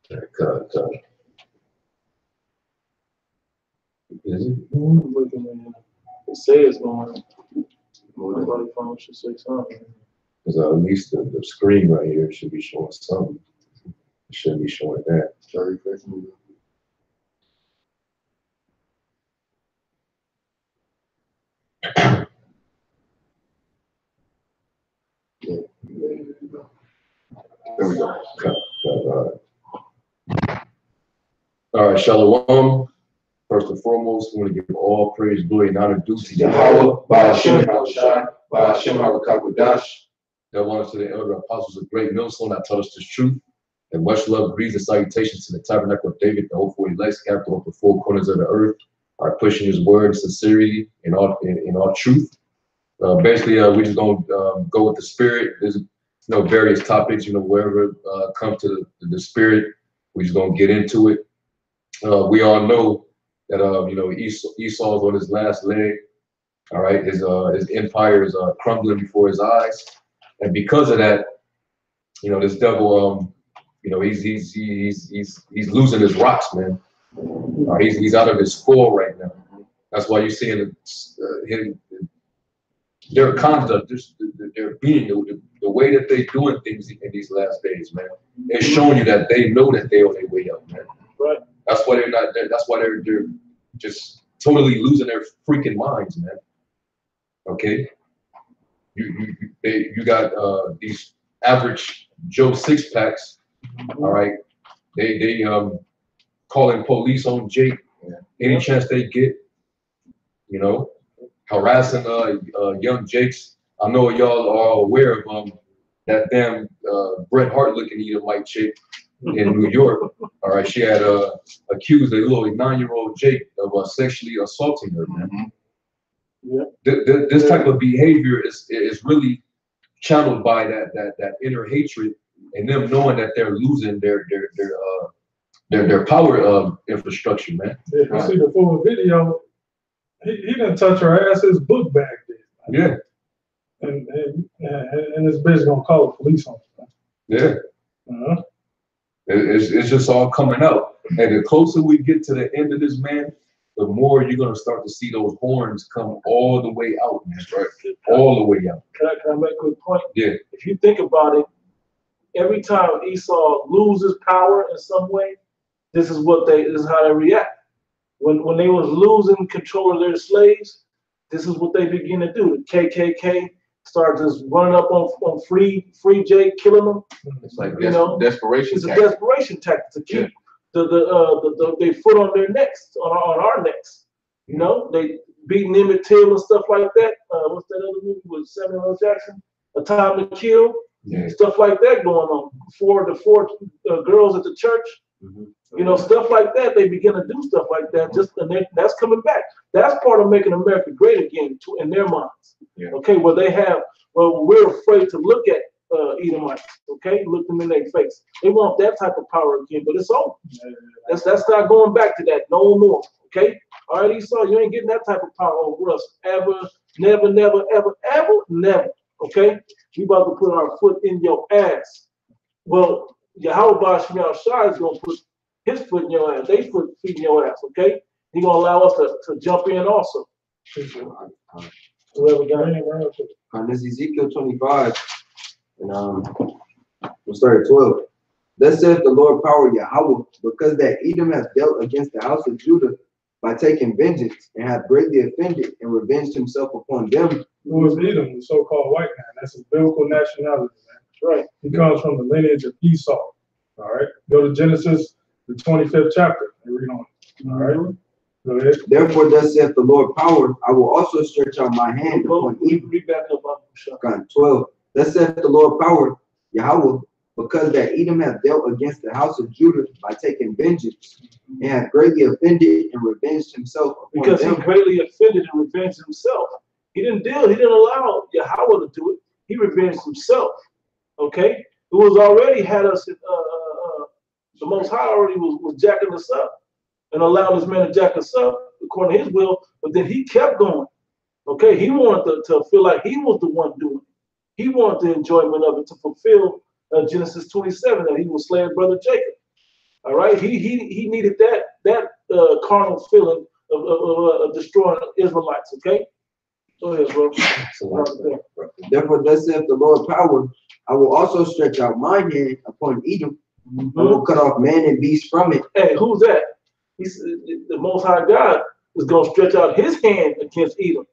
Is it? It says going. Nobody phone should say something. Because at least the screen right here should be showing something. It shouldn't be showing that. Sorry, question. Yeah. There we go. All right, Shalom. First and foremost, we want to give all praise, glory, and honor due to Yahweh, by Hashem HaShai, by Hashem HaRakakwadash. That one to the elder apostles of great millstone that taught us this truth. And much love, greetings, and salutations to the tabernacle of David, the hopeful elect, capital of the four corners of the earth, are pushing his word in sincerity in all truth. Basically, we're just going to go with the spirit. There's various topics, wherever come to the spirit, we're just going to get into it. We all know that Esau's on his last leg. All right, his empire is crumbling before his eyes, and because of that, this devil, he's losing his rocks, man. He's out of his spoil right now. That's why you're seeing him. Their conduct, their being, the way that they're doing things in these last days, man. It's showing you that they know that they're on their way up, man. Right. That's why they're not. That's why they're just totally losing their freaking minds, man. Okay. You got these average Joe six packs. All right. They calling police on Jake any chance they get. Harassing young Jakes. I know y'all are aware of that damn Bret Hart looking Edomite chick in New York. All right, she had accused a little 9-year-old Jake of sexually assaulting her, man. Yeah. This type of behavior is really channeled by that inner hatred and them knowing that they're losing their power infrastructure, man. Yeah, you see the full video. He didn't touch her ass. His book bag did. Yeah. And this bitch gonna call the police on him. Yeah. Uh-huh. It's just all coming out. And the closer we get to the end of this, man, the more you're gonna start to see those horns come all the way out, man. Right? All the way out. Can I make a quick point? Yeah. If you think about it, every time Esau loses power in some way, this is how they react. When they was losing control of their slaves, this is what they begin to do. The KKK started just running up on free Jake, killing them. It's like desperation. It's a desperation tactic to keep their foot on their necks, on our necks. They beating Emmett Till and stuff like that. What's that other movie with Samuel L. Jackson? A Time to Kill. Yeah. Stuff like that going on. The four girls at the church. Mm-hmm. Stuff like that. They begin to do stuff like that. That's coming back. That's part of making America great again, in their minds. Yeah. Okay, we're afraid to look at Edomites. Okay, look them in their face. They want that type of power again, but it's over. That's not going back to that no more. Okay, all right, Esau, you ain't getting that type of power over us ever, never, never, ever, ever, never. Okay, we about to put our foot in your ass. Well, Yahweh Bashim Shai is gonna put his foot in your ass, they foot in your ass, okay? He gonna allow us to jump in also. Whoever got it. This is Ezekiel 25, and we'll start at 12. Thus saith the Lord power Yahweh, because that Edom has dealt against the house of Judah by taking vengeance, and hath greatly offended and revenged himself upon them. Who is Edom, the so-called white man? That's his biblical nationality, man. Right. He comes from the lineage of Esau. All right. Go to Genesis, the 25th chapter, and read on. All right. Go ahead. Therefore, thus saith the Lord power, I will also stretch out my hand upon Edom. Read back up. 12. Thus saith the Lord power, Yahweh, because that Edom hath dealt against the house of Judah by taking vengeance, and hath greatly offended and revenged himself upon because them. He greatly offended and revenged himself. He didn't allow Yahweh to do it. He revenged himself. Okay? Who was already had us the Most High already was jacking us up and allowed this man to jack us up according to his will, but then he kept going. Okay, he wanted to feel like he was the one doing it. He wanted the enjoyment of it to fulfill Genesis 27, that he will slay his brother Jacob. All right, he needed that carnal feeling of destroying Israelites. Okay, go ahead, bro. Therefore, thus saith the Lord power, I will also stretch out my hand upon Edom. I will cut off man and beast from it. Hey, who's that? He's the Most High God is going to stretch out His hand against Edom.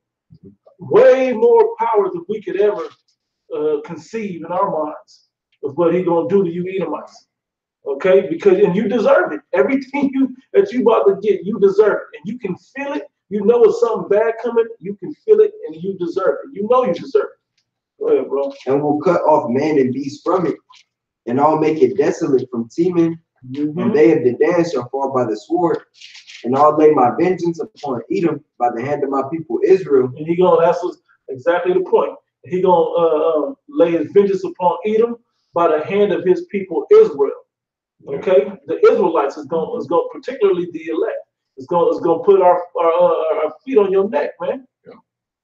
Way more power than we could ever conceive in our minds of what He's going to do to you Edomites. Okay, and you deserve it. Everything that you about to get, you deserve it, and you can feel it. You know it's something bad coming. You can feel it, and you deserve it. You know you deserve it. Go ahead, bro. And will cut off man and beast from it, and I'll make it desolate from Teman. And they of Dedan shall fall by the sword, and I'll lay my vengeance upon Edom by the hand of my people Israel. And that's exactly the point. He gonna lay his vengeance upon Edom by the hand of his people Israel. Okay, the Israelites is going particularly the elect. It's gonna put our feet on your neck, man. Yeah.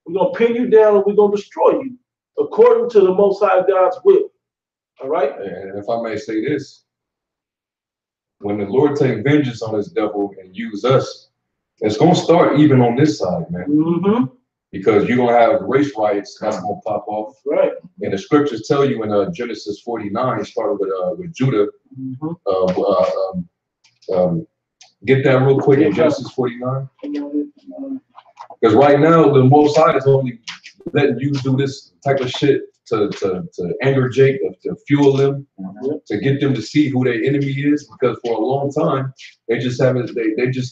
We're gonna pin you down and we're gonna destroy you according to the Most High God's will. All right. And if I may say this, when the Lord take vengeance on His devil and use us, it's gonna start even on this side, man. Because you're gonna have race riots that's gonna pop off. Right. And the scriptures tell you in Genesis 49, starting with Judah. Get that real quick in Genesis 49. Because right now the Most High is only letting you do this type of shit to anger Jacob, to fuel them, to get them to see who their enemy is. Because for a long time they just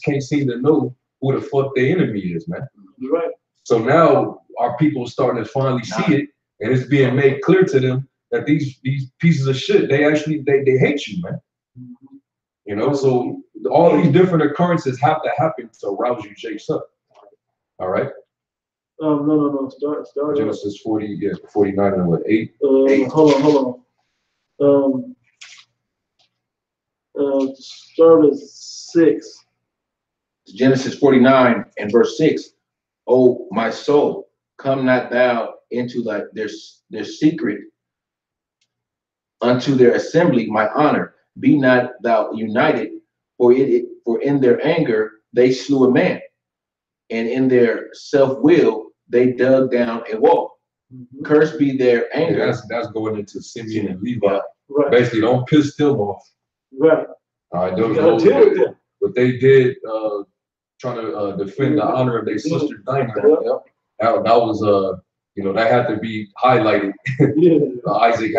can't seem to know who the fuck their enemy is, man. Right. So now our people are starting to finally see it, and it's being made clear to them that these pieces of shit, they hate you, man. You know, so all these different occurrences have to happen to rouse you jakes up. All right. No. Start. Genesis 49 and what, 8? Hold on. Start at 6. Genesis 49 and verse 6. O my soul, come not thou into their secret, unto their assembly, my honor. Be not thou united, for in their anger they slew a man, and in their self-will they dug down a wall. Cursed be their anger. That's going into Simeon and Levi. Right. Basically, don't piss them off. Right. All right. What they did, trying to defend the honor of their sister Dinah. That was that had to be highlighted. Isaac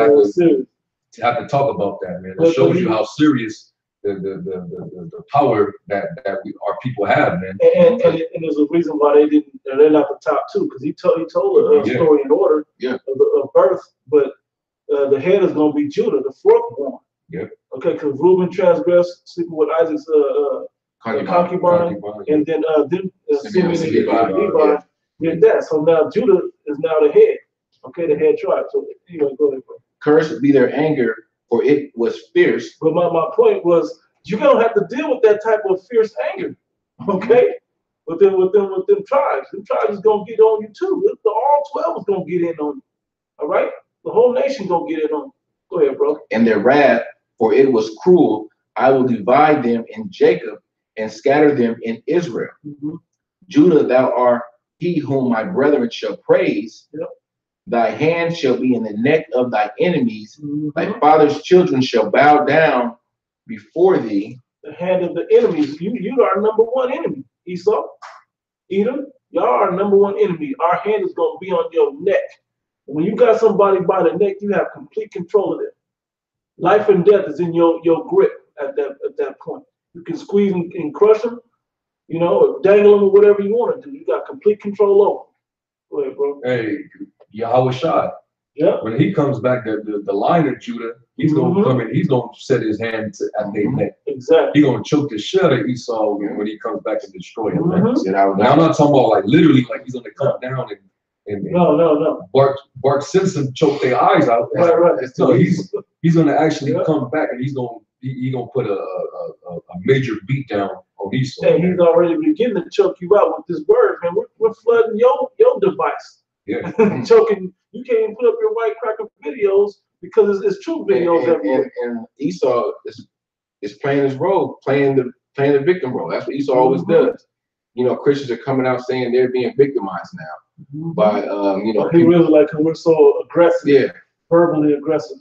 had to talk about that, man. It shows you how serious the power that our people have, man. And there's a reason why they're not the top two, because he told a story in order of birth, but the head is going to be Judah, the fourth one. Yep. Okay, because Reuben transgressed, sleeping with Isaac's concubine, and then Simeon and Levi did that. So now Judah is now the head. Okay, the head tribe. So anyway, go ahead, bro. Cursed be their anger, for it was fierce. But my point was, you're gonna have to deal with that type of fierce anger, okay? With them tribes. Them tribes is gonna get on you too. All 12 is gonna get in on you. All right? The whole nation gonna get in on you. Go ahead, bro. And their wrath, for it was cruel. I will divide them in Jacob and scatter them in Israel. Judah, thou art he whom my brethren shall praise. Thy hand shall be in the neck of thy enemies. Thy father's children shall bow down before thee. The hand of the enemies. You are number one enemy, Esau. Edom, y'all are number one enemy. Our hand is going to be on your neck. When you got somebody by the neck, you have complete control of them. Life and death is in your grip at that point. You can squeeze and crush them, or dangle them or whatever you want to do. You got complete control over them. Go ahead, bro. Hey, Yahweh Shai. Yeah. When he comes back, the line of Judah, he's gonna come in. He's gonna set his hand at their neck. Exactly. He's gonna choke the shit out of Esau when he comes back and destroy him. Man. Now I'm not talking about like literally, like he's gonna come down and no. Bart Simpson choke their eyes out. Right. No, he's gonna actually come back and he's gonna put a major beat down on Esau. And he's already beginning to choke you out with this word, man. We're flooding your device. Yeah. Choking. You can't even put up your white cracker videos because it's true videos everywhere. And Esau is playing his role, playing the victim role. That's what Esau always does. You know, Christians are coming out saying they're being victimized now by you know. He really like him. We're so aggressive. Yeah. Verbally aggressive.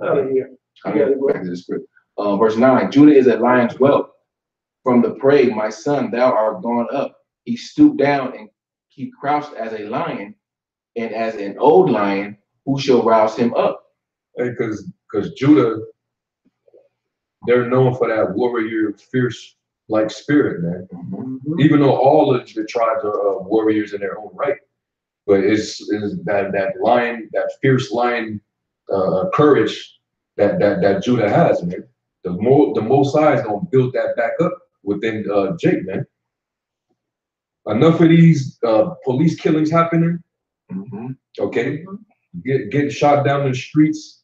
Out of here. Back to the script. Verse 9, Judah is a lion's whelp. From the prey, my son, thou art gone up. He stooped down and he crouched as a lion, and as an old lion, who shall rouse him up? Hey, because Judah, they're known for that warrior, fierce like spirit, man. Even though all of the tribes are warriors in their own right, but it's that lion, that fierce lion courage that Judah has, man. The Most High is gonna build that back up within Jake, man. Enough of these police killings happening. Okay, getting shot down in the streets,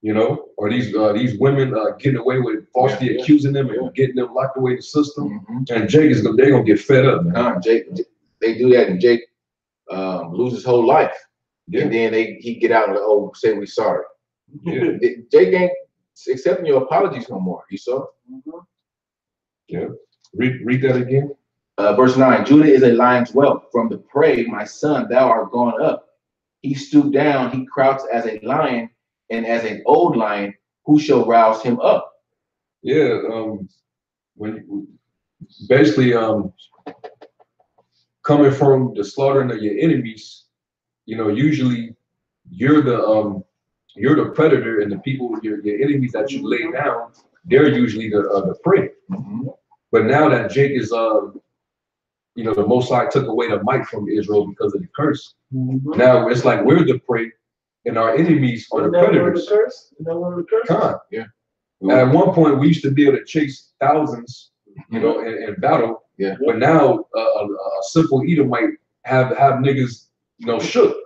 you know, or these women getting away with falsely accusing them and getting them locked away in the system. And Jake they're gonna get fed up, man. Jake, they do that, and Jake lose his whole life, and then he get out and say we sorry. Jake ain't accepting your apologies no more. You saw? Yeah. Read that again. Verse 9, Judah is a lion's whelp. From the prey, my son, thou art gone up. He stooped down, he crouched as a lion, and as an old lion, who shall rouse him up? Yeah, when basically coming from the slaughtering of your enemies, you know, usually you're the predator, and the people, your enemies that you lay down, they're usually the prey. But now that Jake is you know, the Most High took away the might from Israel because of the curse. Now it's like we're the prey, and our enemies are the predators. Con. Yeah. At one point, we used to be able to chase thousands, you know, in battle. Yeah. But now a simple Edomite have niggas, you know, shook.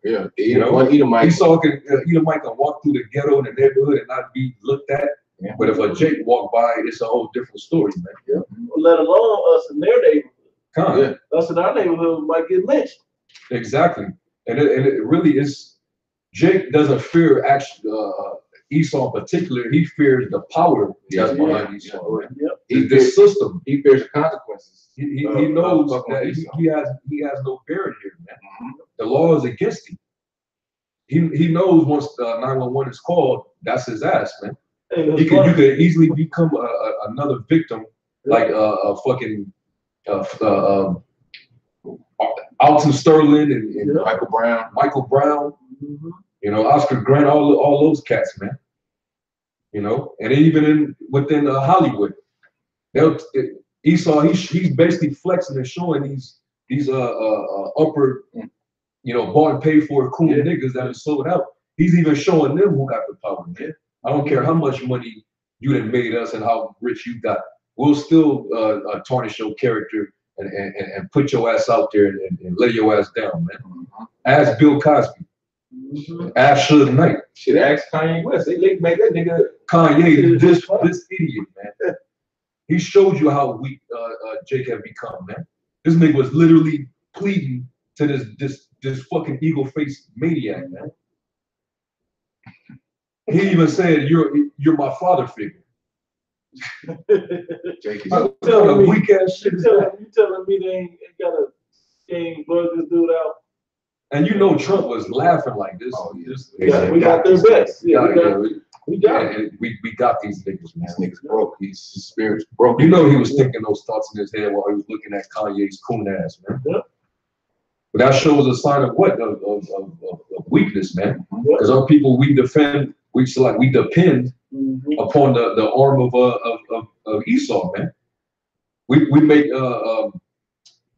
Yeah. You know, one Edomite. Edomite can walk through the ghetto in the neighborhood and not be looked at. Yeah. But if a Jake walk by, it's a whole different story, man. Let alone us in their neighborhood. Con. Us in our neighborhood might get lynched. Exactly. And it really is. Jake doesn't fear Esau in particular. He fears the power that's behind Esau. This system. He fears the consequences. He knows that he has no bearing here, man. The law is against him. He knows once 911 is called, that's his ass, man. You could easily become another victim, like a fucking Alton Sterling and Michael Brown, you know, Oscar Grant, all those cats, man. You know, and even within Hollywood, Esau, he's basically flexing and showing these upper, you know, bought and paid for cool niggas that are sold out. He's even showing them who got the power, man. I don't care how much money you done made us and how rich you got. We'll still tarnish your character and put your ass out there and lay your ass down, man. Ask Bill Cosby. Ask Suge Knight. Should ask Kanye West. They make that nigga Kanye, this idiot, man. He showed you how weak Jake had become, man. This nigga was literally pleading to this fucking eagle-faced maniac, man. He even said, "You're my father figure." Jake is weak ass shit. You telling me they ain't bug this dude out? And you know Trump was laughing like this. We got their best. We got these niggas, man. This nigga's broke. His spirit's broke. You know he was thinking those thoughts in his head while he was looking at Kanye's coon ass, man. But that shows a sign of what? Of weakness, man. Because our people we depend upon the arm of Esau, man. We make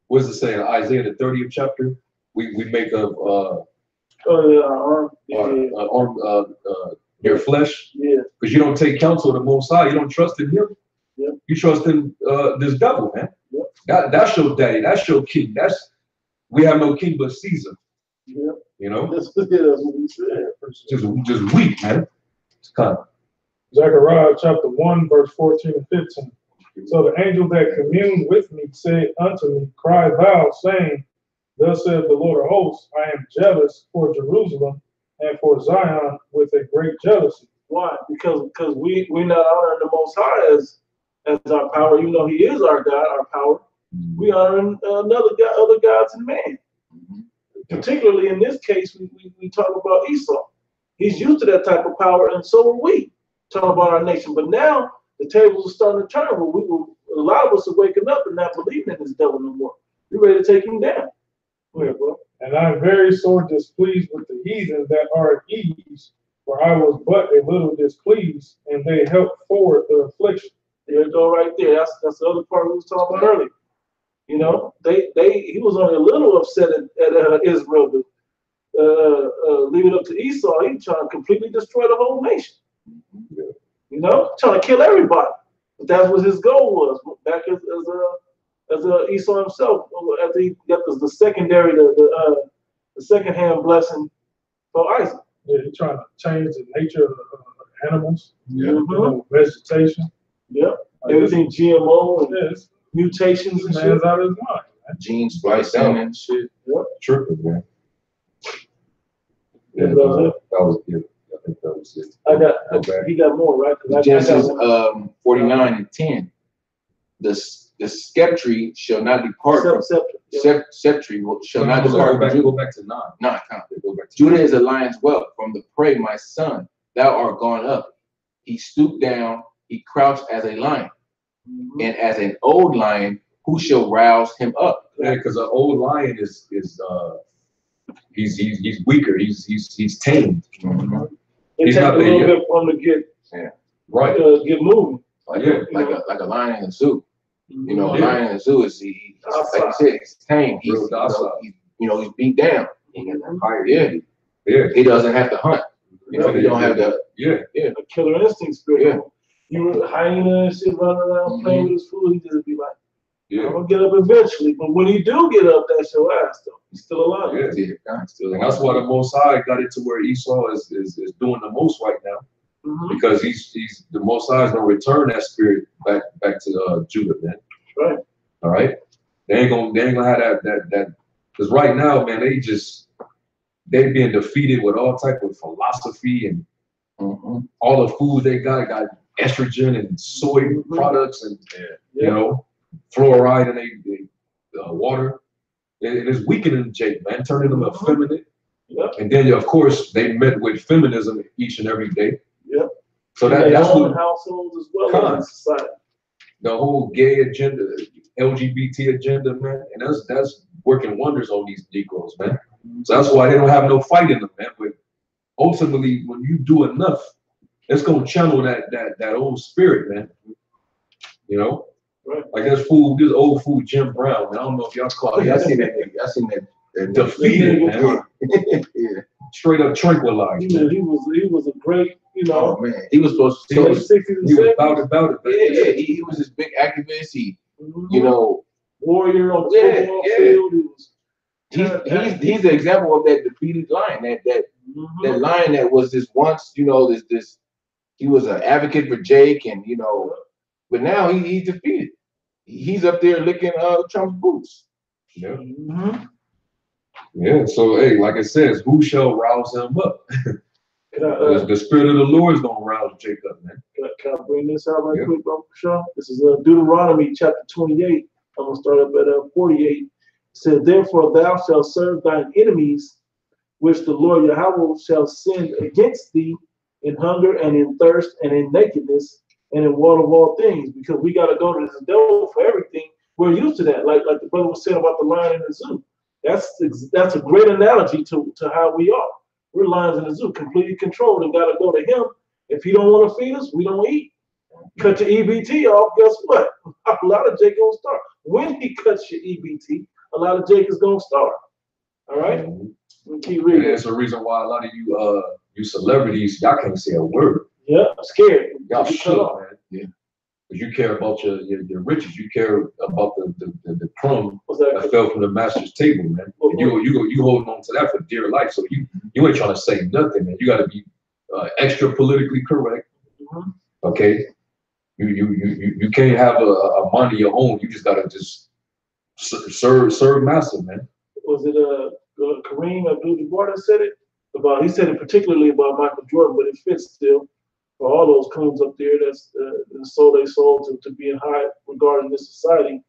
what's it saying? Isaiah the 30th chapter. We make arm your flesh. Yeah. Because you don't take counsel of the Most High. You don't trust in him. Yeah. You trust in this devil, man. Yeah. That's your daddy. That's your king. We have no king but Caesar. Yeah. You know? That's what we said. Just weak, man. It's kind of. Zechariah chapter 1, verse 14 and 15. So the angel that communed with me said unto me, Cry thou, saying, Thus saith the Lord of hosts, I am jealous for Jerusalem and for Zion with a great jealousy. Why? Because we're not honoring the Most High as our power. Even though He is our God, our power, we honoring other gods and man. Particularly in this case, we talk about Esau. He's used to that type of power, and so are we. Talking about our nation, but now the tables are starting to turn. Where a lot of us are waking up and not believing in this devil no more. We're ready to take him down. Go ahead, bro. And I'm very sore displeased with the heathen that are at ease, for I was but a little displeased, and they helped forward the affliction. There you go, right there. That's the other part we was talking about earlier. You know, he was only a little upset at Israel, but leave it up to Esau. He trying to completely destroy the whole nation. You know, trying to kill everybody. But that's what his goal was. Back as Esau himself, after he got the secondary, the second-hand blessing for Isaac. Yeah, he's trying to change the nature of animals, Mhm. vegetation. Yeah, everything GMO and Yes, mutations and this shit. man's out of his mind. Gene splicing and shit. Tripping, man. Yeah, that was it. I think that was it. He got more, right? 'Cause I got Genesis one. 49 and 10. The sceptre shall not depart from sceptre shall not depart from Judah. Go back to 9. No, Go back to Judah is a lion's whelp. From the prey, my son, thou art gone up. He stooped down, he crouched as a lion. And as an old lion, who shall rouse him up? Yeah, because an old lion is he's weaker. He's tamed. It takes a little bit for him to get moving. Like a lion in a zoo. You know, a Yeah. lion in a zoo is like you said, he's tame. He's he's beat down. Yeah. He doesn't have to hunt. You know, he don't have to. A killer instinct spirit. You were hyena and shit running around playing with his food, he just be like, I'm gonna get up eventually. But when he do get up, that's your ass though. He's still alive. And that's why the Most High got it to where Esau is doing the most right now. Because he's the Most High is gonna return that spirit back to Judah, man. Right. All right. They ain't gonna have that because right now, man, they being defeated with all type of philosophy and all the food they got estrogen and soy products and you know, fluoride in they water. It is weakening Jake, man, turning them effeminate. And then of course they met with feminism each and every day. So that's what households as well as society. The whole gay agenda, LGBT agenda, man, and that's working wonders on these Negroes, man. So that's why they don't have no fight in them, man. But ultimately, when you do enough, it's gonna channel that old spirit, man. You know, like this old fool Jim Brown. Man. I don't know if y'all caught it. I seen that. Defeated, man. Straight up tranquilized. He was a great, you know. Oh man, he was supposed to. He was about it. Yeah, he was this big activist. He, you know, warrior on the football field. He's the example of that defeated lion. That lion that was this once, you know, this he was an advocate for Jake, and you know, but now he's defeated. He's up there licking Trump's boots. Yeah. Yeah. So hey, like it says, who shall rouse him up? The spirit of the Lord is gonna rouse Jacob, man. Can I bring this out right quick, bro? Sure. This is Deuteronomy chapter 28. I'm gonna start up at 48. It says, "Therefore thou shalt serve thine enemies, which the Lord Yahweh shall send against thee in hunger and in thirst and in nakedness and in want of all things." Because we gotta go to the devil for everything. We're used to that. Like the brother was saying about the lion in the zoo. That's a great analogy to how we are. We're lions in the zoo, completely controlled, and gotta go to him. If he don't want to feed us, we don't eat. Cut your EBT off, guess what? A lot of Jake gonna start. When he cuts your EBT, a lot of Jake is gonna start. All right? We keep reading. And that's the reason why a lot of you celebrities, y'all can't say a word. Yeah, I'm scared. Y'all shook, man. Yeah. Because you care about your riches. You care about the crumb that fell from the master's table, man. And you holding on to that for dear life. So you ain't trying to say nothing, man. You got to be extra politically correct. Okay. You can't have a mind of your own. You just got to just serve master, man. Was it Kareem Abdul-Jabbar that said it? He said it particularly about Michael Jordan, but it fits still. for all those coons up there that's sold their soul to be in high regard in this society.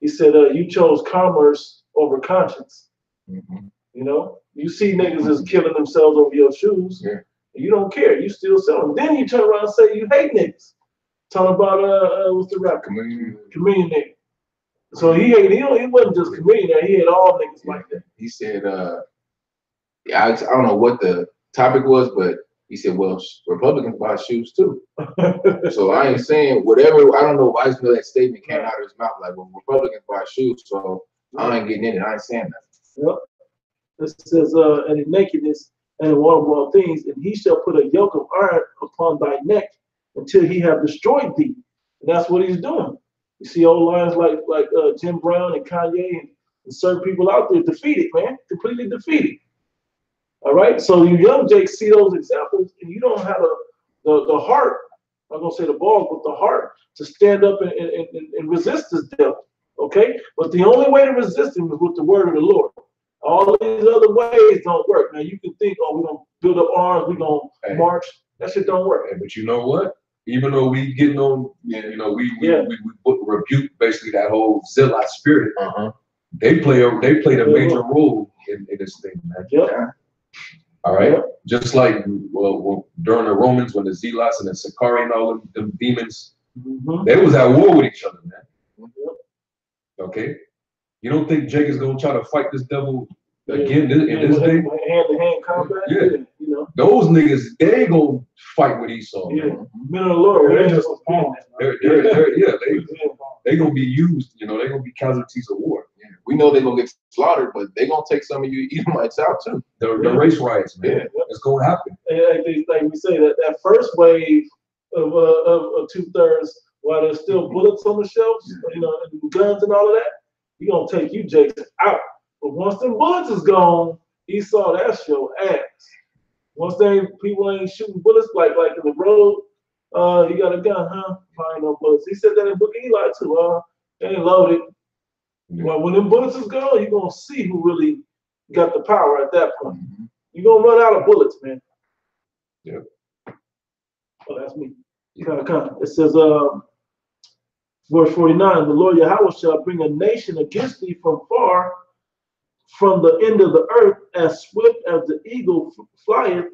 He said, you chose commerce over conscience. Mhm. You know, you see niggas is killing themselves over your shoes. Yeah. You don't care. You still sell them. Then you turn around and say you hate niggas. Talking about what's the rap? Chameleon. Chameleon nigga. So he wasn't just Chameleon. He had all niggas like that. He said, yeah, I don't know what the topic was, but he said, well, Republicans buy shoes too. So I ain't saying whatever. I don't know. I just know that statement came out of his mouth like, well, Republicans buy shoes, so I ain't getting in it. I ain't saying that. Yep. It says, and in nakedness and in one things, and he shall put a yoke of iron upon thy neck until he have destroyed thee. And that's what he's doing. You see old lines like Jim Brown and Kanye and certain people out there defeated, man, completely defeated. All right, so you young Jakes see those examples, and you don't have the heart. I'm gonna say the balls, but the heart to stand up and resist this devil. Okay, but the only way to resist him is with the word of the Lord. All these other ways don't work. Now you can think, oh, we're gonna build up arms, we're gonna march. That shit don't work. But you know what? Even though we getting on, you know, we rebuke basically that whole zealot spirit. They play a major role in this thing, man. Yeah. All right. Just like during the Romans, when the zealots and the Sicarii and all them demons, they was at war with each other, man. Okay. You don't think Jake is gonna try to fight this devil again in this day? Hand-to-hand combat. Yeah. You know. Those niggas, they gonna fight with Esau. Yeah. Man. Men of the Lord. They're just pawns. They gonna be used. You know, they gonna be casualties of war. Yeah. We know they're gonna get slaughtered, but they're gonna take some of you Edomites out too. The race riots, man. Yeah. It's gonna happen. And like we say, that first wave of 2/3, while there's still bullets on the shelves, you know, and guns and all of that, he gonna take you Jakes out. But once them bullets is gone, Esau, that's your ass. Once people ain't shooting bullets like in the road, you got a gun, huh? Find no bullets. He said that in Book of Eli too. They ain't loaded. Yeah. Well, when them bullets is gone, you're gonna see who really got the power at that point. You're gonna run out of bullets, man. Yeah. Oh, that's me. It says, verse 49, the Lord Yahweh shall bring a nation against thee from far, from the end of the earth, as swift as the eagle flieth.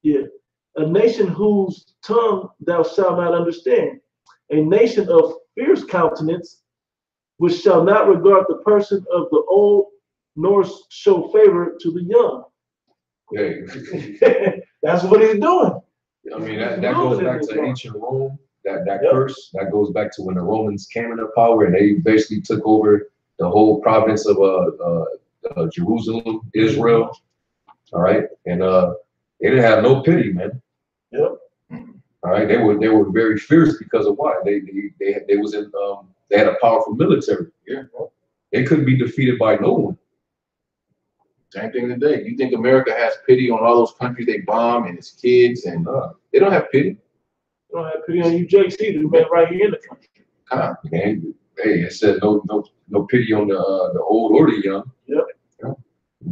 Yeah. A nation whose tongue thou shalt not understand. A nation of fierce countenance, which shall not regard the person of the old, nor show favor to the young. Yeah. That's what he's doing. I mean, that goes back to ancient Rome. That Yep. curse, that goes back to when the Romans came into power and they basically took over the whole province of Jerusalem, Israel. All right, and they didn't have no pity, man. Yep. All right, they were very fierce because of why they was in they had a powerful military. Yeah. They couldn't be defeated by no one. Same thing today. You think America has pity on all those countries they bomb and its kids, and they don't have pity. They don't have pity on you, Jakes, either, man, right here in the country. Man, hey, it said no pity on the old or the young. Yep.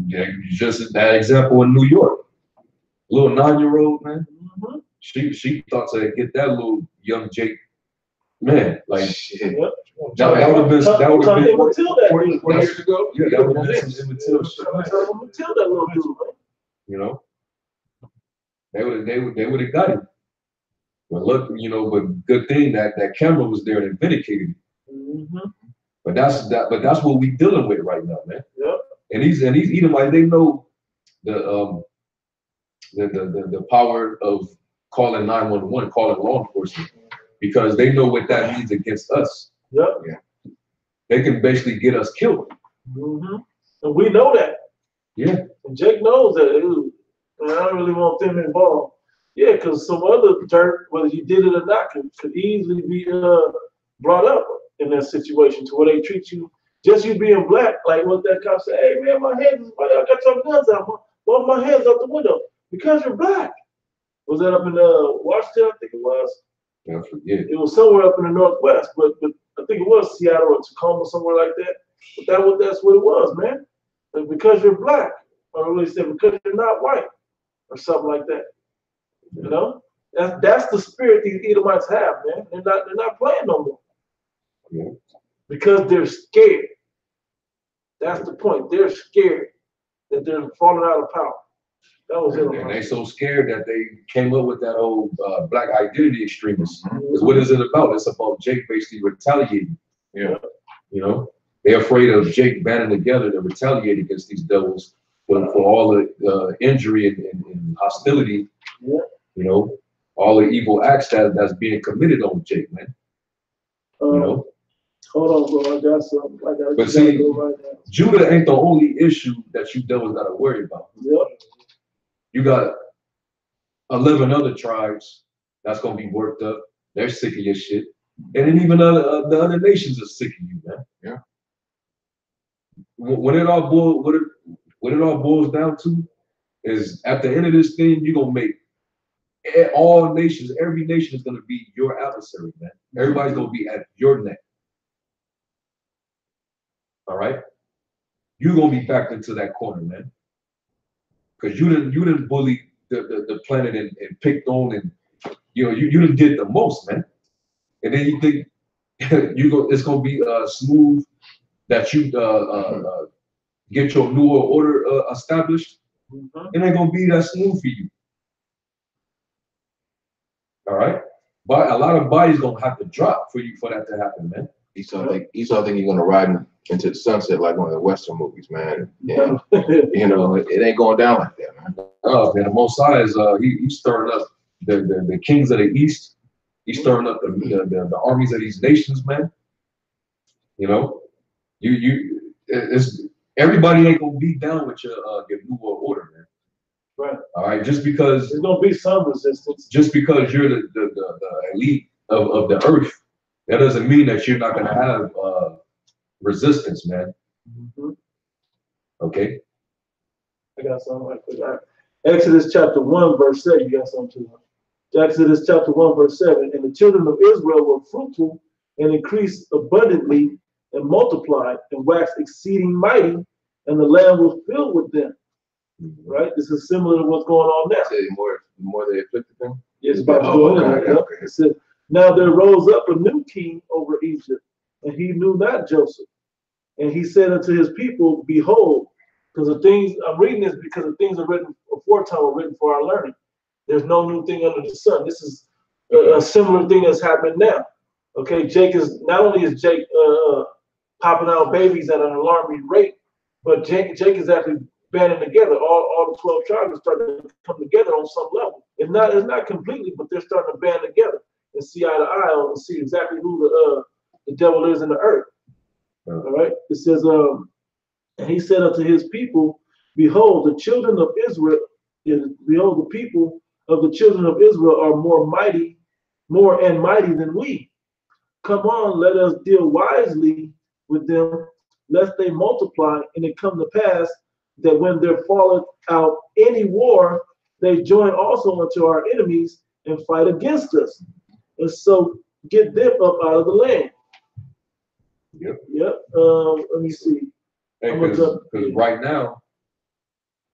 Yeah, just that example in New York, little 9-year-old man. She thought to get that little young Jake, man, like Shit. Yep. that would have been 40 years ago. Yeah, that would have been some immature shit. Matilda, little dude, man. You know, they would have got him. But look, you know, but good thing that camera was there and vindicated him. But that's what we dealing with right now, man. Yep. And these Edomites, they know the power of calling 911, calling law enforcement, because they know what that means against us. Yep. Yeah. They can basically get us killed. And we know that. Yeah. And Jake knows that. Ooh, man, I don't really want them involved. Yeah, because some other dirt, whether you did it or not, could easily be brought up in that situation to where they treat you, just you being black, like what that cop said, hey man, my head is, I got your guns out, both my hands out the window, because you're black. Was that up in Washington, I think it was? Yeah, I forget. It was somewhere up in the Northwest, but I think it was Seattle or Tacoma, somewhere like that. But that's what it was, man. Like, because you're black, or really said because you're not white, or something like that. You know? That's the spirit these Edomites have, man. They're not playing no more. Yeah. Because they're scared. That's the point. They're scared that they're falling out of power. That was it. And they so scared that they came up with that old black identity extremists. Because what is it about? It's about Jake basically retaliating. Yeah. You know, they're afraid of Jake banding together to retaliate against these devils for all the injury and hostility. Yeah. You know, all the evil acts that's being committed on Jake, man. You know. Hold on, bro. I got something. But see, go right now. Judah ain't the only issue that you devils got to worry about. Yep. You got 11 other tribes that's gonna be worked up. They're sick of your shit, and then even the other nations are sick of you, man. Yeah. When it all boils down to is at the end of this thing, you're gonna make all nations. Every nation is gonna be your adversary, man. Everybody's gonna be at your neck. All right, you're gonna be backed into that corner, man. Because you didn't bully the planet and picked on, and you didn't did the most, man. And then you think it's gonna be smooth that you get your New World Order established. It ain't gonna be that smooth for you. All right, but a lot of bodies gonna have to drop for that to happen, man. Esau think he's gonna ride into the sunset like one of the Western movies, man. Yeah. You know, it ain't going down like that, man. Oh man, the Most High is he's stirring up the kings of the East. He's stirring up the armies of these nations, man. You know, it's everybody ain't gonna be down with your New World Order, man. Right. All right, just because there's gonna be some resistance. Just because you're the elite of the earth, that doesn't mean that you're not gonna have resistance, man. Okay. I got something right quick. Exodus chapter 1, verse 7. You got something too. Exodus chapter 1, verse 7. And the children of Israel were fruitful and increased abundantly and multiplied and waxed exceeding mighty, and the land was filled with them. Right? This is similar to what's going on now. Say more they afflicted them. It's about to go in. Okay. It says, now there rose up a new king over Egypt, and he knew not Joseph. And he said unto his people, behold, because the things I'm reading this because the things are written aforetime were written for our learning. There's no new thing under the sun. This is a similar thing that's happening now. Okay, Jake is not only is Jake popping out babies at an alarming rate, but Jake is actually banding together. All the 12 tribes are starting to come together on some level. It's not completely, but they're starting to band together and see eye to eye and see exactly who the devil is in the earth. All right. It says, and he said unto his people, behold, the children of Israel, behold, the people of the children of Israel are more and mighty than we. Come on, let us deal wisely with them, lest they multiply, and it come to pass that when there falleth out any war, they join also unto our enemies and fight against us. And so get them up out of the land. Yep. Let me see. Because right now,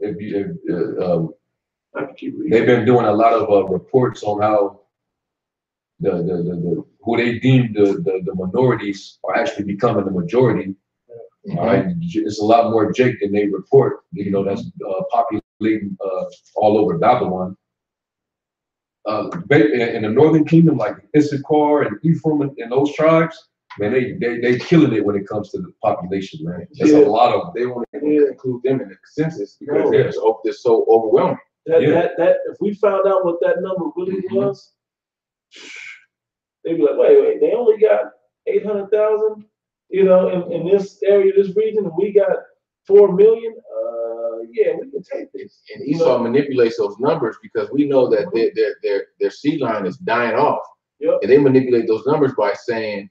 I can keep reading. They've been doing a lot of reports on how the who they deem the minorities are actually becoming the majority. All right, it's a lot more Jake than they report. You know, that's populating all over Babylon. In the northern kingdom, like Issachar and Ephraim and those tribes, man, they killing it when it comes to the population, man. There's a lot of they won't even include them in the census because they're so overwhelming. That if we found out what that number really was, they'd be like, wait, they only got 800,000, you know, in this area, this region, and we got 4 million. Yeah, we can take this. And Esau manipulates those numbers because we know that their seed line is dying off. Yep. And they manipulate those numbers by saying,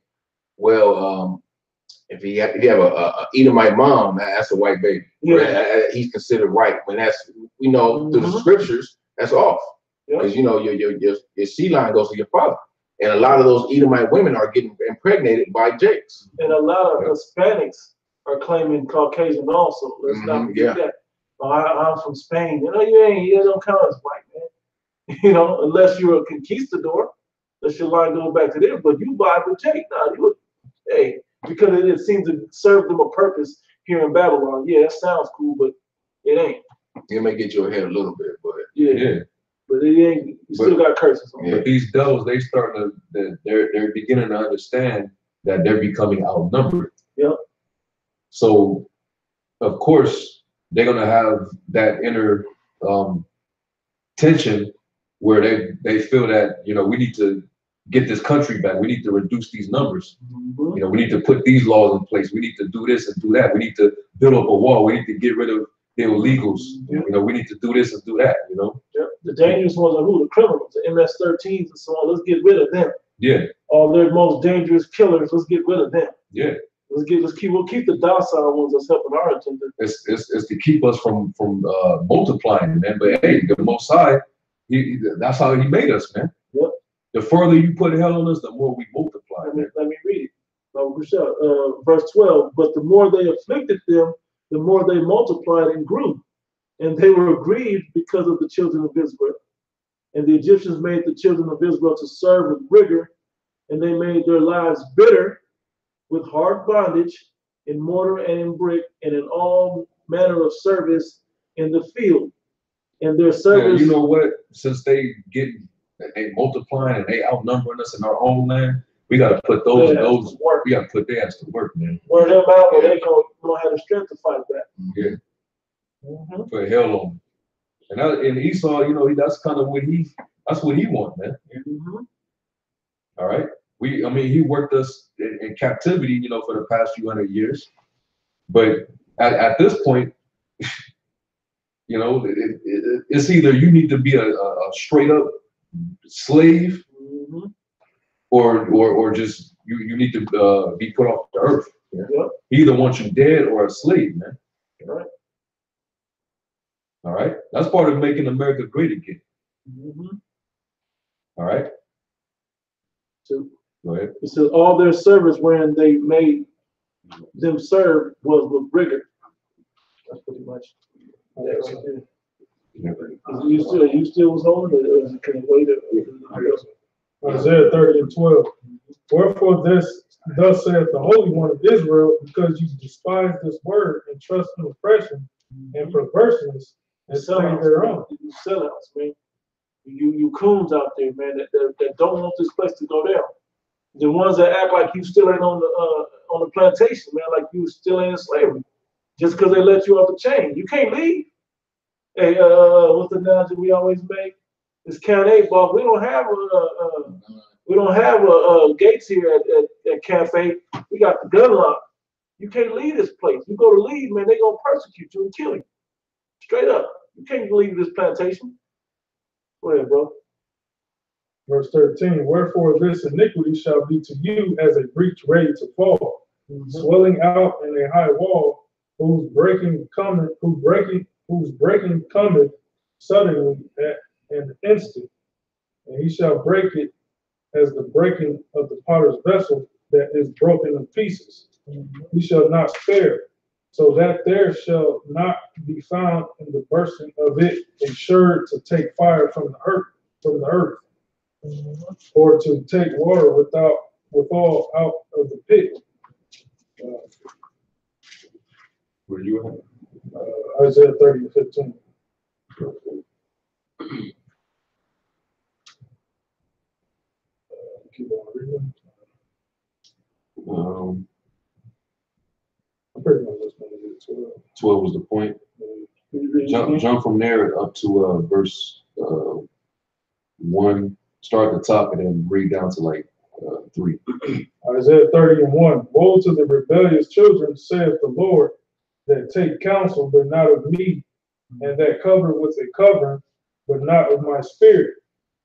well, if you have a Edomite mom, that's a white baby. Yeah. He's considered white. When that's, you know, through the scriptures, that's off. Because you know your seed line goes to your father. And a lot of those Edomite women are getting impregnated by Jakes. And a lot of Hispanics are claiming Caucasian also. Let's not forget that. Oh, I'm from Spain. You know, you don't count as white, man. You know, unless you're a conquistador, unless your line goes back to them. But you vibe with Jake, nah, you, hey, because it seems to serve them a purpose here in Babylon. Yeah, that sounds cool, but it ain't. It may get your head a little bit, but Yeah, Yeah. but it ain't. You still got curses on. Yeah. But these devils, they starting to, they're beginning to understand that they're becoming outnumbered. Yep. So, of course, they're gonna have that inner tension where they feel that, you know, we need to get this country back. We need to reduce these numbers. Mhm. You know, we need to put these laws in place. We need to do this and do that. We need to build up a wall. We need to get rid of the illegals. Yep. You know, we need to do this and do that. You know. Yep. The dangerous ones are who? The criminals, the MS-13s and so on. Let's get rid of them. Yeah. All their most dangerous killers. Let's get rid of them. Yeah. We'll keep the docile ones that's helping our agenda. It's to keep us from multiplying, man. But hey, the Most High, that's how He made us, man. Yep. The further you put hell on us, the more we multiply. Let me read it. Verse 12. But the more they afflicted them, the more they multiplied and grew, and they were grieved because of the children of Israel. And the Egyptians made the children of Israel to serve with rigor, and they made their lives bitter with hard bondage in mortar and in brick and in all manner of service in the field. And their service. Yeah, you know what? Since they multiplying and they outnumbering us in our own land, we got to put those work. We got to put their ass to work, man. Wear them out where they don't have the strength to fight back. Yeah. Mm-hmm. Put hell on them. And Esau, you know, that's kind of what he wants, man. Mm-hmm. All right. He worked us in captivity, you know, for the past few hundred years. But at this point, you know, it's either you need to be a straight up slave, Mm-hmm. or just you need to be put off the earth. Yeah? Yep. He either wants you dead or a slave, man. All right. All right. That's part of making America great again. Mm-hmm. All right. So, go ahead. It says all their service wherein they made them serve was with rigor. That's pretty much that right there. You still was holding it, or is it kind of waited? Isaiah 30:12. Wherefore thus saith the Holy One of Israel, because you despise this word and trust in oppression and perverseness and stay thereon. You sellouts, man. You coons out there, man, that don't want this place to go down. The ones that act like you still ain't on the plantation, man, like you still ain't in slavery, just because they let you off the chain. You can't leave. Hey, what's the analogy we always make? It's Count 8 ball. We don't have a gates here at Cafe. We got the gun lock. You can't leave this place. You go to leave, man, they gonna persecute you and kill you. Straight up. You can't leave this plantation. Go ahead, bro. Verse 13, wherefore this iniquity shall be to you as a breach ready to fall, swelling out in a high wall, whose breaking cometh suddenly at an instant, and he shall break it as the breaking of the potter's vessel that is broken in pieces. He shall not spare, so that there shall not be found in the bursting of it a sherd to take fire from the earth, or to take water withal out of the pit. Where you at? Isaiah 30:15. Keep on reading. I'm pretty much just going to do 12 was the point. Jump from there up to verse 1. Start at the top and then read down to like 3. Isaiah 30:1. Woe to the rebellious children, saith the Lord, that take counsel, but not of me, and that cover with a covering, but not of my spirit,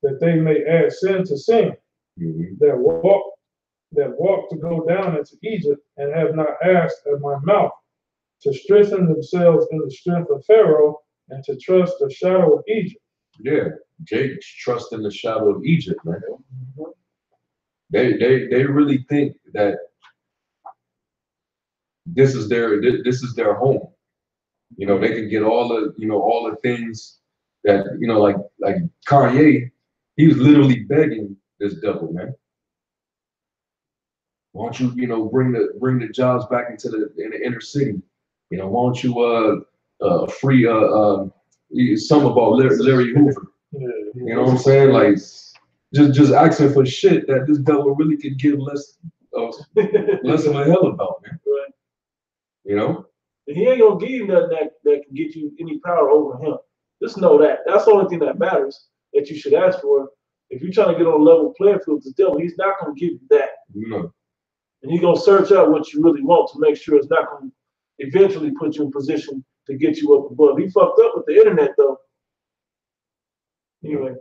that they may add sin to sin, that walk to go down into Egypt, and have not asked at my mouth, to strengthen themselves in the strength of Pharaoh, and to trust the shadow of Egypt. Yeah, Jake trust in the shadow of Egypt, man. They really think that this is their home. You know, they can get all the things that, you know, like Kanye, he was literally begging this devil, man. Why don't you, you know, bring the jobs back into in the inner city? You know, why don't you free some about Larry Hoover? Yeah. You know what I'm saying? Like just asking for shit that this devil really could give less of a hell about, man. Right. You know? And he ain't gonna give you nothing that can get you any power over him. Just know that. That's the only thing that matters that you should ask for. If you're trying to get on a level playing field with the devil, he's not gonna give you that. No. And he's gonna search out what you really want to make sure it's not gonna eventually put you in position to get you up above. He fucked up with the internet though. Anyway.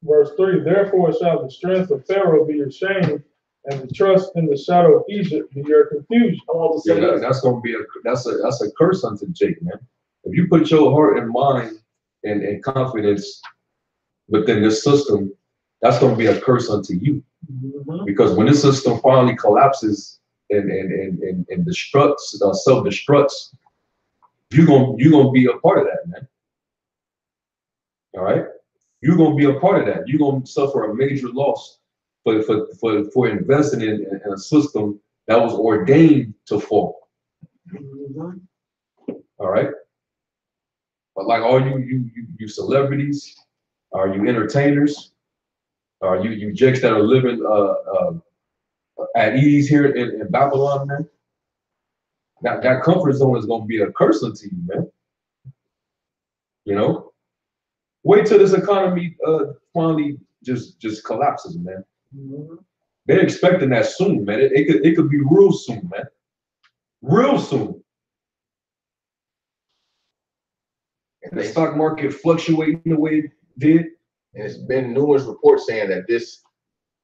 Verse 3, therefore shall the strength of Pharaoh be your shame, and the trust in the shadow of Egypt be your confusion. I want to say Yeah, that's gonna be that's a curse unto Jake, man. If you put your heart and mind and confidence within this system, that's gonna be a curse unto you. Mm-hmm. Because when this system finally collapses and destructs, self-destructs, you're gonna be a part of that, man. All right? You're gonna be a part of that. You're gonna suffer a major loss for investing in a system that was ordained to fall. Mm-hmm. All right? But like all you celebrities, are you entertainers, are you jakes that are living at ease here in Babylon, man? That comfort zone is gonna be a curse unto you, man. You know? Wait till this economy finally just collapses, man. Mm-hmm. They're expecting that soon, man. It could be real soon, man. Real soon. And the stock market fluctuating the way it did. And it's been numerous reports saying that this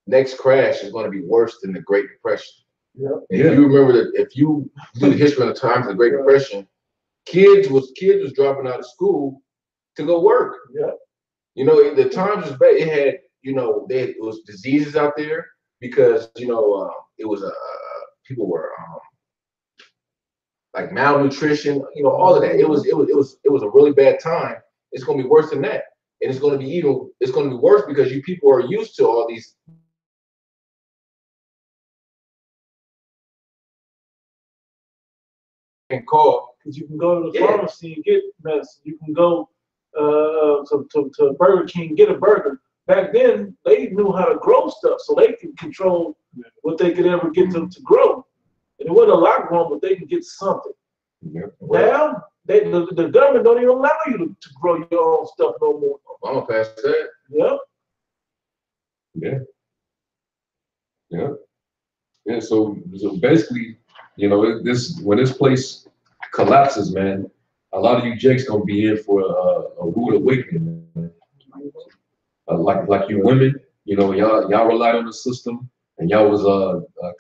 next crash is going to be worse than the Great Depression. Yep. If you remember that, if you do the history of the times of the Great Depression, kids was dropping out of school to go work. Yeah. You know, the times was bad. It had, you know, it was diseases out there because, you know, it was people were like malnutrition, you know, all of that. It was a really bad time. It's gonna be worse than that. And it's gonna be worse because you people are used to all these and call. Because you can go to the pharmacy and get medicine. You can go to Burger King and get a burger. Back then, they knew how to grow stuff, so they could control what they could ever get them to grow. And it wasn't a lot grown, but they could get something. Yeah. Now, the government don't even allow you to grow your own stuff no more. I'm gonna pass that. Yep. Yeah. Yeah. Yeah. So basically, you know, when this place collapses, man, a lot of you jakes gonna be in for a rude awakening, man. Like you women, you know, y'all relied on the system, and y'all was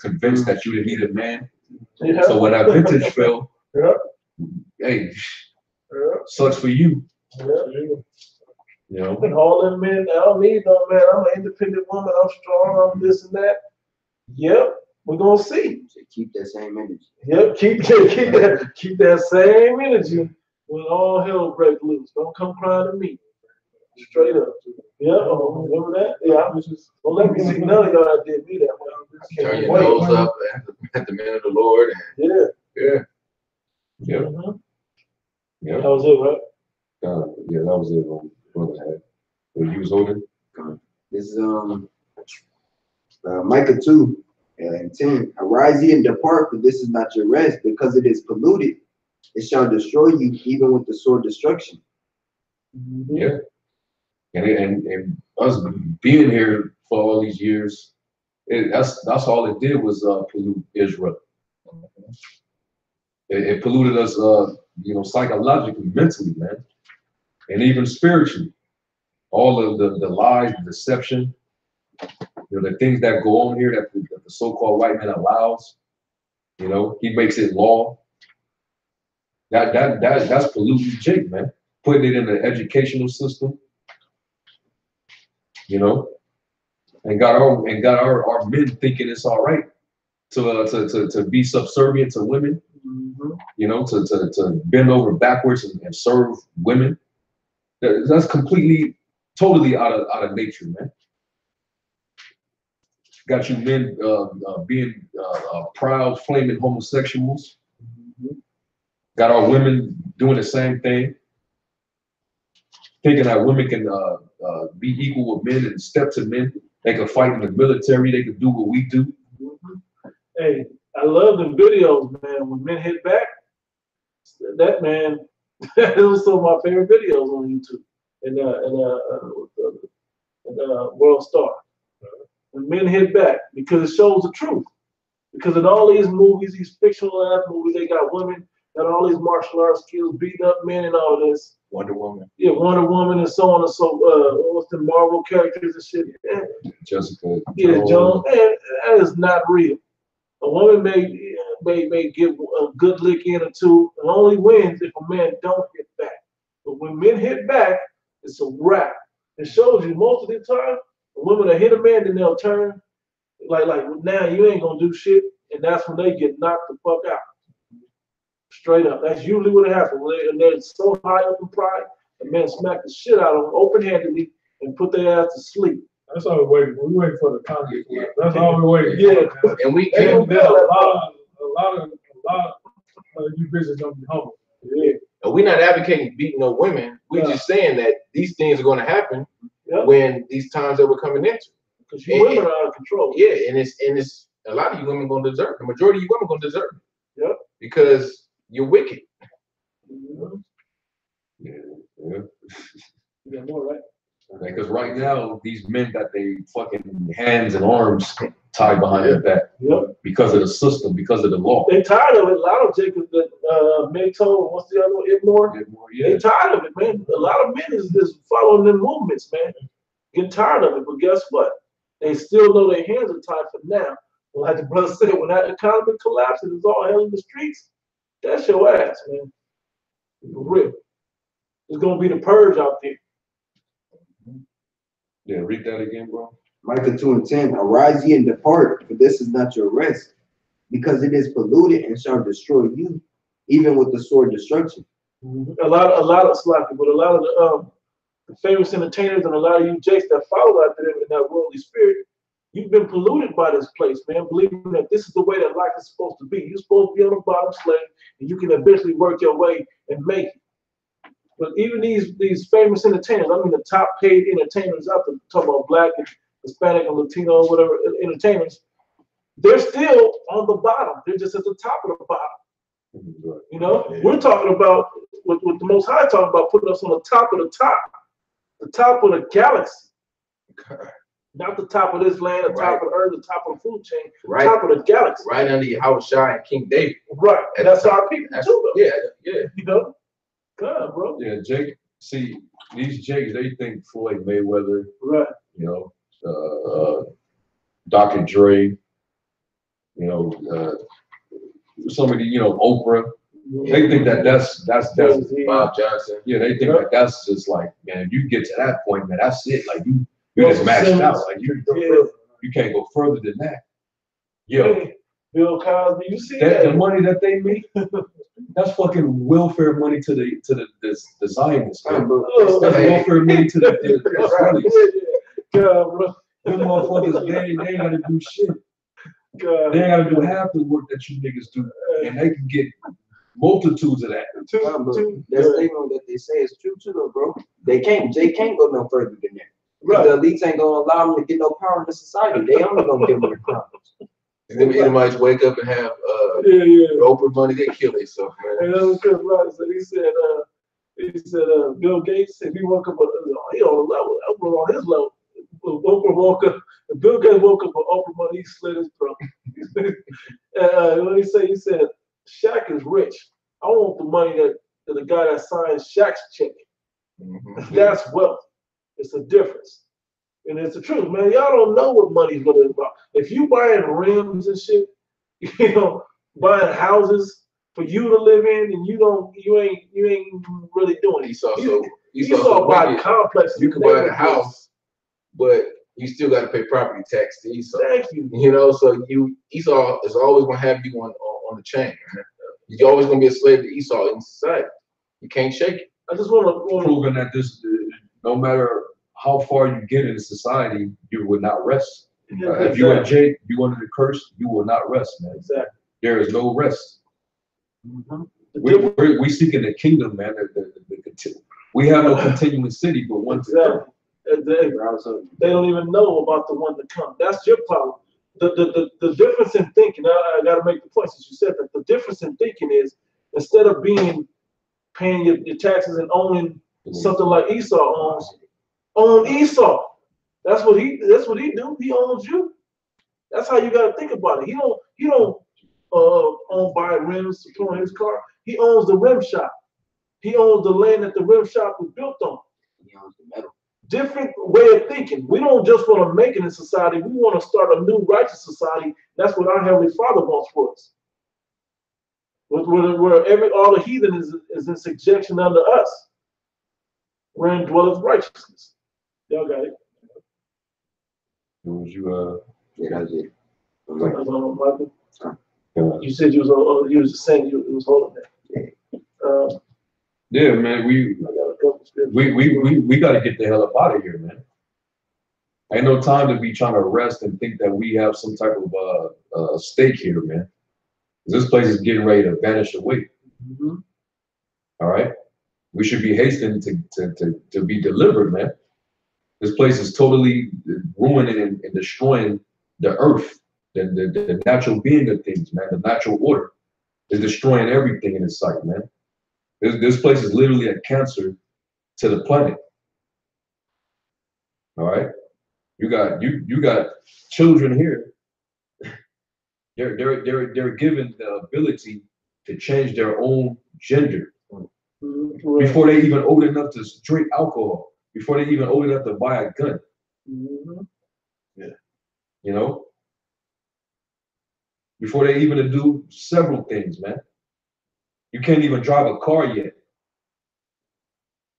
convinced that you didn't need a man. Yeah. So when that vintage fell, Yeah. hey, Yeah. sucks for you. Yeah. You know. And all them men, I don't need no man. I'm an independent woman. I'm strong. I'm this and that. Yep. We're gonna see. So keep that same energy. Yep. Keep that same energy when all hell breaks loose. Don't come crying to me. Straight up. Yeah. Remember that? Yeah. Don't let me see none of y'all that did me that way. I Turn can't your wait. nose up at the men of the Lord. Yeah. Yeah. Yeah. Mhm. Yeah. That was it, right? Yeah, that was it. Brother had. When you was holding. This is Micah 2 and 10. Arise ye and depart, for this is not your rest, because it is polluted. It shall destroy you, even with the sword destruction. Mm-hmm. Yeah. And us being here for all these years, that's all it did was pollute Israel. It polluted us, you know, psychologically, mentally, man, and even spiritually. All of the lies, the deception, you know, the things that go on here that the so-called white man allows. You know, he makes it law. That's polluting Jake, man. Putting it in the educational system. You know, and got our men thinking it's all right to be subservient to women. Mm-hmm. You know, to bend over backwards and serve women. That's completely, totally out of nature, man. Got you men being proud, flaming homosexuals. Got our women doing the same thing, thinking that women can be equal with men and step to men. They can fight in the military. They can do what we do. Hey, I love the videos, man. When men hit back, that man, those are some of my favorite videos on YouTube and World Star. When men hit back, because it shows the truth. Because in all these movies, these fictional ass movies, they got women, got all these martial arts skills, beating up men and all this. Wonder Woman. Yeah, Wonder Woman and so on and so. What's the Marvel characters and shit? Jessica. Yeah, Jones. Man, that is not real. A woman may give a good lick in or two, and only wins if a man don't hit back. But when men hit back, it's a wrap. It shows you most of the time, the women that hit a man, then they'll turn like now you ain't gonna do shit, and that's when they get knocked the fuck out. Straight up. That's usually what happens. When they're so high up in pride, the men smack the shit out of them open-handedly and put their ass to sleep. That's all we waiting for. We waiting for the conflict. That's all we waiting Yeah. for. And we And and, there's a lot of you bitches gonna be humble. Yeah. we're not advocating beating no women. We're just saying that these things are going to happen when these times that we're coming into. Because you women are out of control. Yeah, and it's a lot of you women gonna deserve it. The majority of you women gonna deserve it. Yep. Because you're wicked. Yeah. Yeah, more right. Because right now, these men got their fucking hands and arms tied behind their back because of the system, because of the law. They tired of it. A lot of Jacob that Mato, what's the other one? Idmore. They tired of it, man. A lot of men is following them movements, man. Getting tired of it. But guess what? They still know their hands are tied for now. Well, like the brother said, when that economy collapses, it's all hell in the streets. That's your ass, man. For real. It's gonna be the purge out there. Yeah, read that again, bro. Micah 2:10, arise ye and depart, for this is not your rest, because it is polluted and shall destroy you, even with the sword destruction. A lot of slackers, but a lot of the famous entertainers and a lot of you jakes that follow after them in that worldly spirit, you've been polluted by this place, man, believing that this is the way that life is supposed to be. You're supposed to be on the bottom slave, and you can eventually work your way and make it. But even these famous entertainers, I mean the top paid entertainers out there, talking about black and Hispanic and Latino, whatever entertainers, they're still on the bottom. They're just at the top of the bottom. You know, we're talking about what the Most High talking about, putting us on the top of the top of the galaxy. Not the top of this land, the top of the earth, the top of the food chain, the top of the galaxy. Right under Yahushua and King David. Right. And that's our people too, though. Yeah. You know? God, bro. Yeah, Jake. See, these Jakes, they think Floyd Mayweather. Right. You know, Dr. Dre. You know, some of the, you know, Oprah. They think that's Bob Johnson. Yeah, they think that that's just like, man, you get to that point, man, that's it. Like you just maxed out. Like you can't go further than that. Yo, Hey, Bill Cosby, you see that that? the money that they make, that's fucking welfare money to the Zionists, man. That's welfare money to the Israelis. God, bro. Them motherfuckers, they ain't gotta do shit. God. They ain't gotta do half the work that you niggas do, and they can get multitudes of that. That statement that they say is true too, though, bro. They can't go no further than that. Right. The elites ain't gonna allow them to get no power in the society. They only gonna give them the crumbs. And them Edomites wake up and have Oprah money, they kill themselves, man. And that was Chris Robinson. He said, Bill Gates said he woke up he on a level, Oprah on his level. Oprah woke up, Bill Gates woke up with Oprah money, he slit his throat. What he said? He said, Shaq is rich. I want the money that the guy that signs Shaq's check. That's wealth. It's a difference. And it's the truth, man. Y'all don't know what money's really about. If you buying rims and shit, you know, buying houses for you to live in, and you ain't really doing it. Esau buy complexes. You can buy a house, but you still got to pay property tax to Esau. Thank you. You know, so Esau is always gonna have you on the chain. You're always gonna be a slave to Esau in society. You can't shake it. I just want to Proving that no matter how far you get in society, you will not rest. Yeah, If you are Jake, you under the curse, you will not rest, man. Exactly. There is no rest. Mm-hmm. We seeking the kingdom, man. We have no continuing city, but one to come. Exactly. They don't even know about the one to come. That's your problem. The difference in thinking, I got to make the point since you said that, the difference in thinking is instead of paying your taxes and owning something like Esau owns, own Esau. That's what he do. He owns you. That's how you got to think about it. He don't own buy rims to put on his car. He owns the rim shop. He owns the land that the rim shop was built on. He owns the metal. Different way of thinking. We don't just want to make it in society. We want to start a new righteous society. That's what our Heavenly Father wants for us. Where all the heathen is in subjection under us. Wherein dwelleth righteousness. Y'all got it. Was you Yeah, that's it. Michael? You said you was just saying you was holding that. yeah, man, we got to get the hell up out of here, man. Ain't no time to be trying to rest and think that we have some type of stake here, man. This place is getting ready to vanish away. Mm-hmm. All right, we should be hastening to be delivered, man. This place is totally ruining and destroying the earth, the natural being of things, man. The natural order is destroying everything in its sight, man. This place is literally a cancer to the planet. All right, you got children here. They're given the ability to change their own gender before they even old enough to drink alcohol, before they even old enough to buy a gun. Mm-hmm. Yeah, you know, before they even do several things, man. You can't even drive a car yet.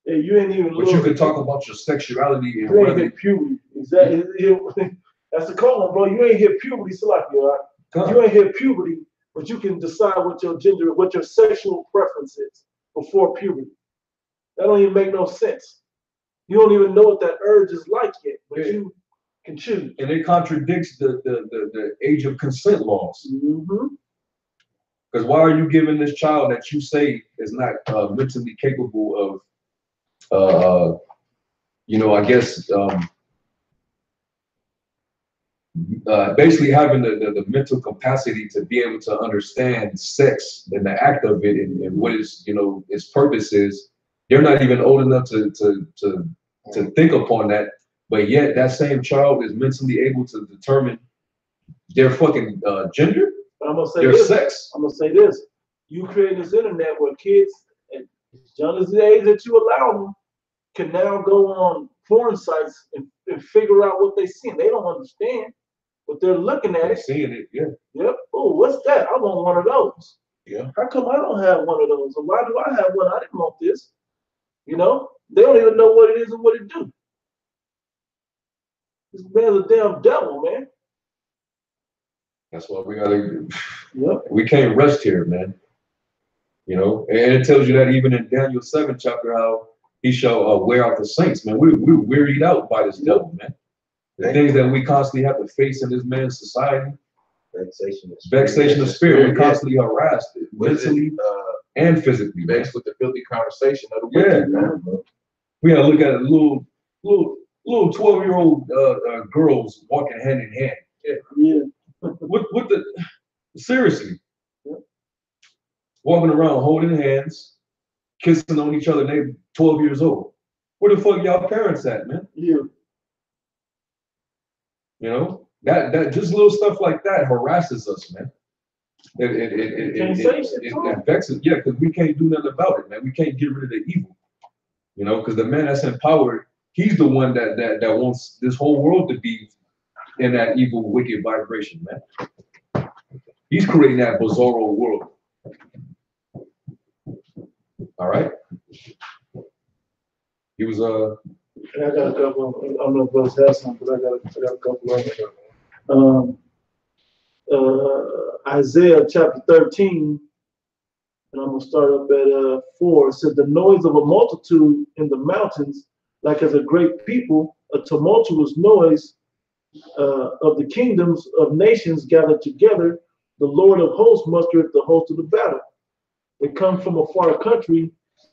Yeah, you ain't even. But you can talk about your sexuality and you ain't hit puberty. Exactly. That's the call, bro. You ain't hit puberty, so like you are. You ain't hit puberty, but you can decide what your gender, what your sexual preference is before puberty. That don't even make no sense. You don't even know what that urge is like yet, but you can choose. And it contradicts the age of consent laws. Mm-hmm. Because why are you giving this child that you say is not mentally capable of, I guess, basically having the mental capacity to be able to understand sex and the act of it and what is, its purpose is. They're not even old enough to think upon that, but yet that same child is mentally able to determine their fucking gender, But I'm gonna say their this. sex. I'm gonna say this. You create this internet where kids, as young as the age that you allow them, can now go on porn sites and figure out what they see. They don't understand, but they're looking at it. Seeing it, yeah. Yep. Oh, what's that? I want one of those. Yeah. How come I don't have one of those? Or why do I have one? I didn't want this. They don't even know what it is and what it do. This man's a damn devil, man. That's why we gotta. Yep. We can't rest here, man. And it tells you that even in Daniel 7 chapter, how he shall wear out the saints, man. We're wearied out by this devil, man. The things that we constantly have to face in this man's society. Vexation of spirit. We're constantly harassed mentally and physically. Vexed with the filthy conversation of the wicked, man. We gotta look at little 12-year-old girls walking hand in hand. Yeah. What the seriously? Walking around holding hands, kissing on each other, they 12 years old. Where the fuck y'all parents at, man? Yeah. That just little stuff like that harasses us, man. It vexes, yeah, because we can't do nothing about it, man. We can't get rid of the evil. Because the man that's in power, he's the one that wants this whole world to be in that evil, wicked vibration, man. He's creating that bizarro world. All right. He was I got a couple. I don't know if those have some, but I got a couple of them. Isaiah chapter 13, and I'm gonna start up at 4. It said, "The noise of a multitude in the mountains, like as a great people, a tumultuous noise of the kingdoms of nations gathered together. The Lord of hosts mustereth the host of the battle. They come from a far country,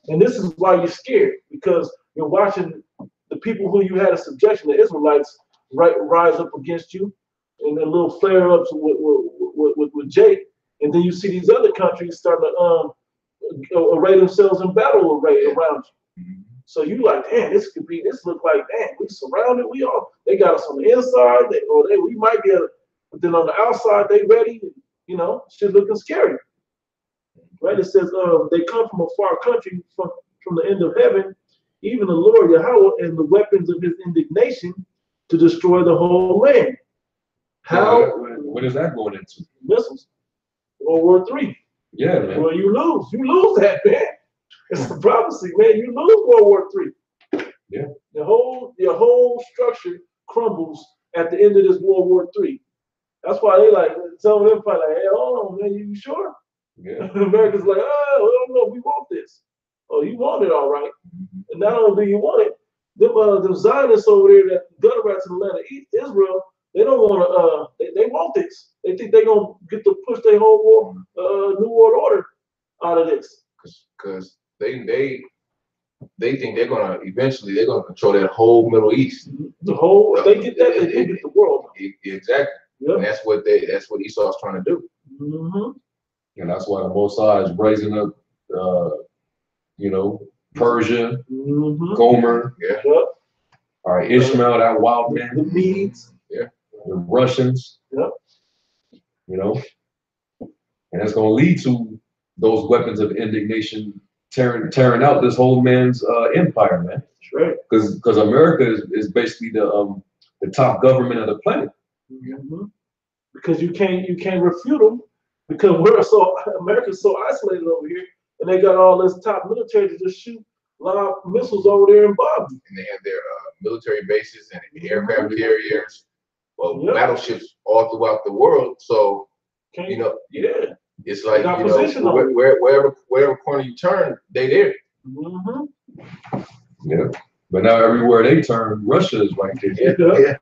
and this is why you're scared, because you're watching the people who you had a subjection, the Israelites, rise up against you, and then little flare-ups with Jake, and then you see these other countries starting to array themselves in battle array around you. So you like, damn, this look like, damn, we surrounded, they got us on the inside, we might be, but then on the outside, they ready, you know, shit looking scary. Right? It says, they come from a far country, from the end of heaven, even the Lord Yahweh and the weapons of his indignation to destroy the whole land. How? What is that going into? Missiles. World War III. Yeah, man. Well, you lose that, man. It's the prophecy, man. You lose World War III. Yeah. Your whole structure crumbles at the end of this World War III. That's why they like, some of them probably like, hey, hold on, man, you sure? Yeah. America's like, oh, I don't know, we want this. Oh, you want it, all right. And not only do you want it, the Zionists over there, that gutter rats in the land of Israel, they don't want to, they want this. They think they're going to get to push their whole New World Order out of this. Because they think they're going to, eventually, they're going to control that whole Middle East. The whole, if they get that, they can get the world. Exactly. Yep. And that's what Esau's trying to do. Mm-hmm. And that's why the Most High is raising up, Persia, Gomer, Yep. All right, Ishmael, that wild man, the Medes, the Russians, yep. And that's going to lead to those weapons of indignation tearing out this whole man's empire, man. That's right. Because America is basically the top government of the planet. Mm-hmm. Because you can't refute them, because America's so isolated over here, and they got all this top military to just shoot live missiles over there in Bobby. And they have their military bases and aircraft carriers, battleships all throughout the world. So it's like wherever corner you turn, they there. Mm-hmm. Yeah, but now everywhere they turn, Russia is right there. Yeah.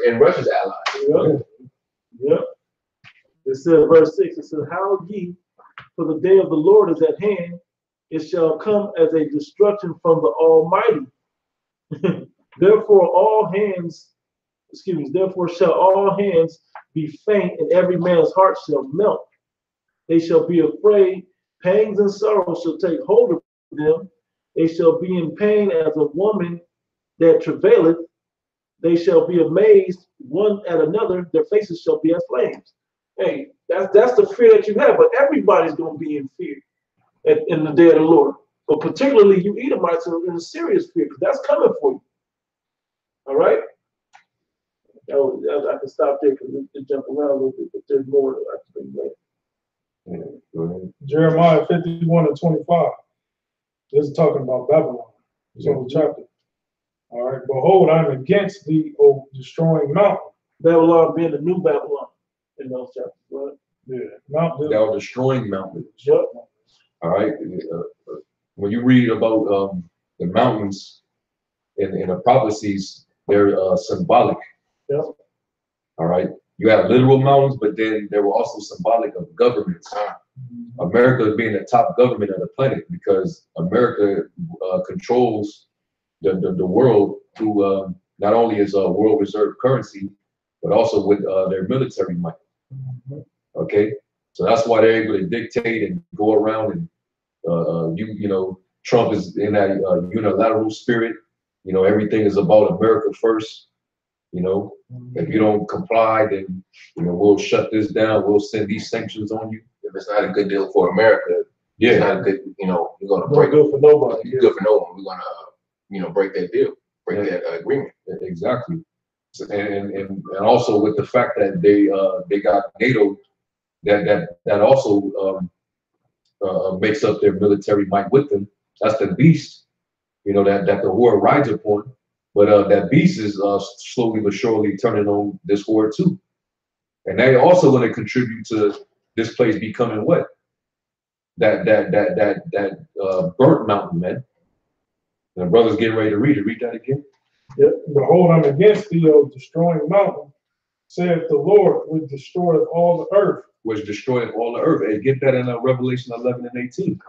And Russia's allies. Yeah. It says, verse 6, it says, how ye, for the day of the Lord is at hand, it shall come as a destruction from the Almighty. Therefore shall all hands be faint, and every man's heart shall melt. They shall be afraid, pangs and sorrows shall take hold of them. They shall be in pain as a woman that travaileth. They shall be amazed one at another, their faces shall be as flames. Hey, that's the fear that you have, but everybody's going to be in fear in the day of the Lord. But particularly you Edomites are in a serious fear, because that's coming for you. All right? I can stop there because it jump around a little bit, but there's more that I can bring later. Jeremiah 51:25. This is talking about Babylon. It's on the chapter. All right. Behold, I'm against thee, O destroying mountain. Babylon being the new Babylon in those chapters, right? Yeah. Mountain. Thou destroying mountains. Yep. All right. When you read about the mountains in the prophecies, they're symbolic. Yep. All right. You have literal mountains, but then they were also symbolic of governments. America being the top government of the planet, because America controls the world through not only its world reserve currency, but also with their military might. Okay, so that's why they're able to dictate and go around and Trump is in that unilateral spirit. Everything is about America first. If you don't comply, then we'll shut this down. We'll send these sanctions on you. If it's not a good deal for America, it's not a good. We're gonna break. Good for nobody. Good for no one. We're gonna, break that deal, break that agreement. Exactly. And also with the fact that they got NATO, that also makes up their military might with them. That's the beast, that the horde rides upon. But that beast is slowly but surely turning on this horde too. And they also going to contribute to this place becoming what? That burnt mountain, man. The brother's getting ready to read it. Read that again. Behold, I'm against thee, O destroying mountain, saith the Lord, which destroyeth all the earth. Was destroying all the earth. And get that in Revelation 11 and 18.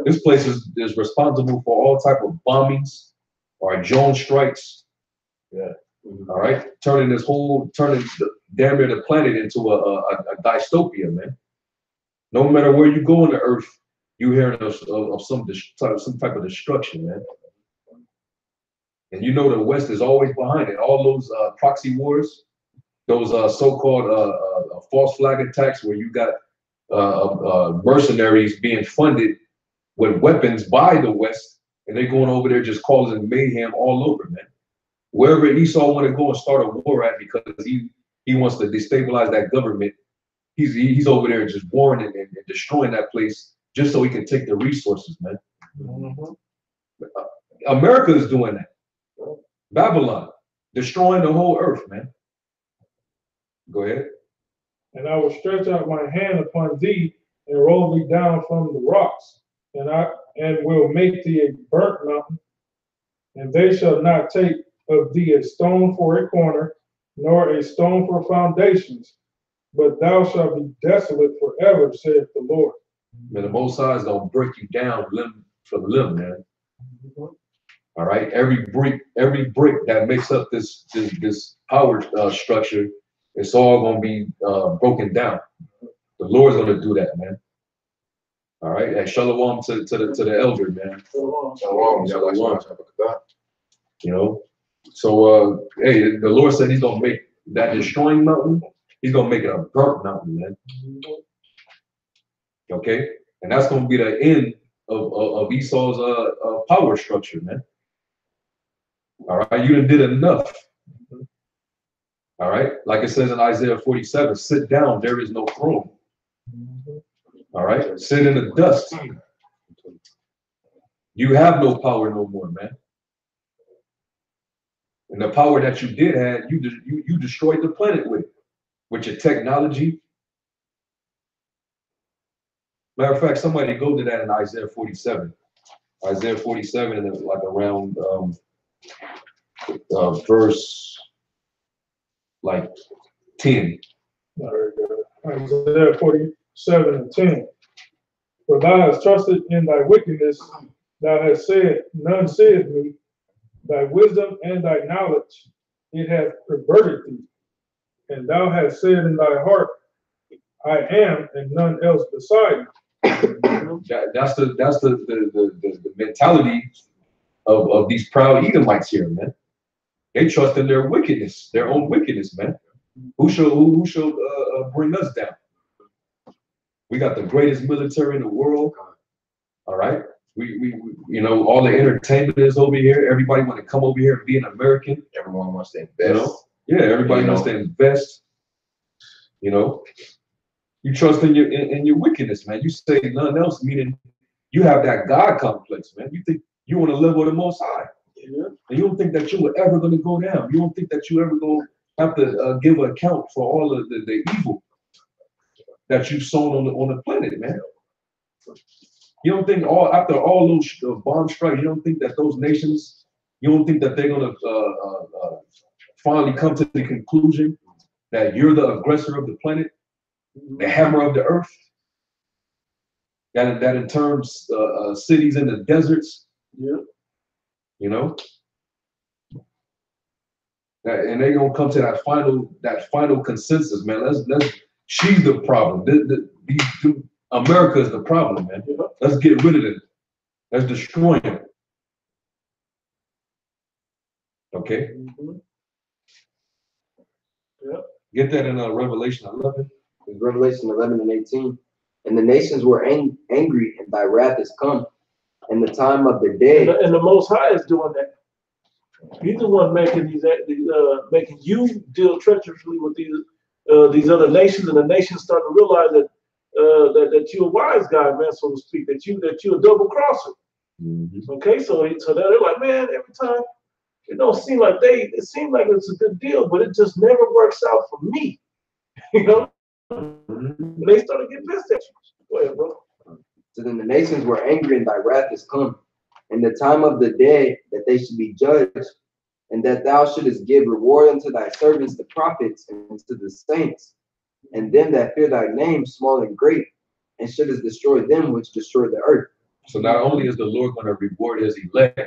This place is responsible for all type of bombings or drone strikes. Yeah. All right. Turning damn near the planet into a dystopia, man. No matter where you go on the earth, you hear of some type of destruction, man. And you know the West is always behind it. All those proxy wars, those so-called false flag attacks where you got mercenaries being funded with weapons by the West, and they're going over there just causing mayhem all over, man. Wherever Esau want to go and start a war at because he wants to destabilize that government, he's over there just warring and destroying that place just so he can take the resources, man. America is doing that. Babylon, destroying the whole earth, man. Go ahead. And I will stretch out my hand upon thee and roll thee down from the rocks, and will make thee a burnt mountain, and they shall not take of thee a stone for a corner, nor a stone for foundations, but thou shalt be desolate forever, saith the Lord. Man, the Most High is gonna break you down limb from limb, man. All right, every brick that makes up this power structure, it's all gonna be broken down. The Lord's gonna do that, man. All right, and shalom to the elder, man. Shalom. You know, so hey, the Lord said He's gonna make that destroying mountain. He's gonna make it a burnt mountain, man. Okay, and that's gonna be the end of Esau's power structure, man. All right, you done did enough. All right, like it says in Isaiah 47, sit down, there is no throne. All right, sit in the dust. You have no power no more, man. And the power that you did have, you destroyed the planet with your technology. Matter of fact, somebody go to that in Isaiah 47. Isaiah 47, and it's like around verse like 10. Isaiah 47 and 10. For thou hast trusted in thy wickedness, thou hast said, none seeth me. Thy wisdom and thy knowledge, it hath perverted thee. And thou hast said in thy heart, I am, and none else beside me. That's the mentality of these proud Edomites here, man. They trust in their wickedness, their own wickedness, man. Who shall bring us down? We got the greatest military in the world. All right, we you know, all the entertainment is over here. Everybody want to come over here and be an American. Everyone wants to invest. You know? Yeah, everybody wants to invest. You know, you trust in your wickedness, man. You say nothing else, meaning you have that God complex, man. You think you want to live with the Most High. Yeah. And you don't think that you were ever going to go down. You don't think that you ever going to have to give an account for all of the evil that you've sown on the planet, man. You don't think after all those bomb strikes, you don't think that those nations, you don't think that they're going to finally come to the conclusion that you're the aggressor of the planet, the hammer of the earth, that in turns cities in the deserts. Yeah. You know, and they're gonna come to that final consensus, man. She's the problem. America is the problem, man. Let's get rid of it. Let's destroy it. Okay. Yeah. Get that in Revelation 11. Revelation 11 and 18. And the nations were angry, and thy wrath is come, and the time of the day. And the Most High is doing that. He's the one making making you deal treacherously with these other nations, and the nations start to realize that that you're a wise guy, man, so to speak. That you're a double crosser. Mm-hmm. Okay, so they're like, man, every time it don't seem like it seems like it's a good deal, but it just never works out for me. You know, mm-hmm. They start to get pissed at you. Go ahead, bro. So then the nations were angry, and thy wrath is come, and the time of the dead, that they should be judged, and that thou shouldest give reward unto thy servants the prophets and to the saints, and them that fear thy name, small and great, and shouldest destroy them which destroy the earth. So not only is the Lord going to reward his elect,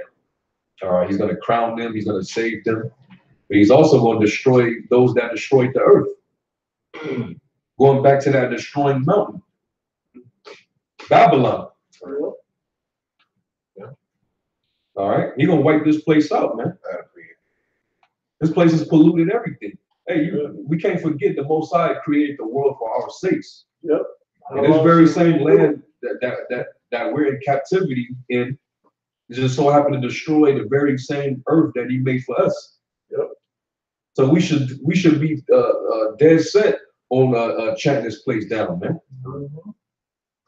all right, he's going to crown them, he's going to save them, but he's also going to destroy those that destroyed the earth. Going back to that destroying mountain, Babylon. Yeah. All right, he's going to wipe this place out, man. This place has polluted everything. Hey, we can't forget the Most High created the world for our sakes. Yep. And this very same land that we're in captivity in, it just so happened to destroy the very same earth that he made for us. Yep. So we should be dead set on chatting this place down, man. Mm-hmm.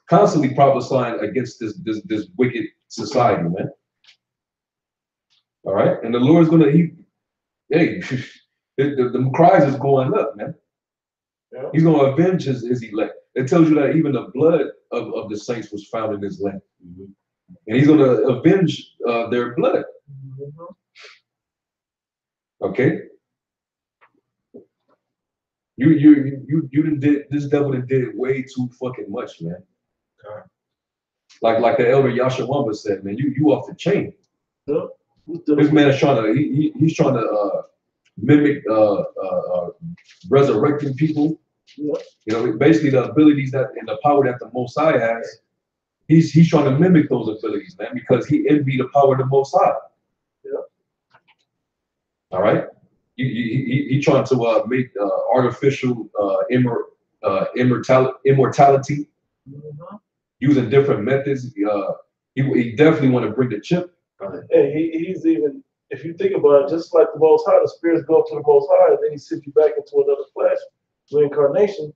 Constantly prophesying against this wicked society, man. All right, and the Lord's gonna the cries is going up, man. Yeah. He's gonna avenge his elect. It tells you that even the blood of the saints was found in his land. Mm-hmm. And he's going to avenge their blood. Mm-hmm. Okay. You done did this devil done did way too fucking much, man. Like the elder Yashawamba said, man, you off the chain. Yeah. This man is trying to he's trying to mimic resurrecting people. Yeah. You know, basically the abilities that and the power that the Most High has. He's trying to mimic those abilities, man, because he envied the power of the Most High. Yeah. All right. He trying to make artificial immortality using different methods. He definitely want to bring the chip. Hey, he's even, if you think about it, just like the Most High, the spirits go up to the Most High, and then he sends you back into another flesh, reincarnation.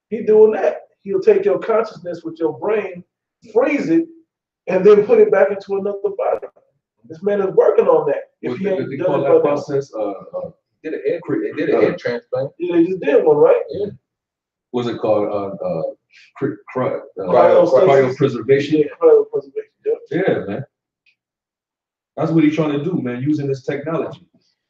He doing that. He'll take your consciousness with your brain, freeze it, and then put it back into another body. This man is working on that. If he ain't They done call it that by process. They did an egg transplant. yeah, they just did one, right? Yeah. What's it called? Cryostasis. Cryopreservation. Yeah, cryopreservation. Yeah. Yeah, man. That's what he's trying to do, man, using this technology.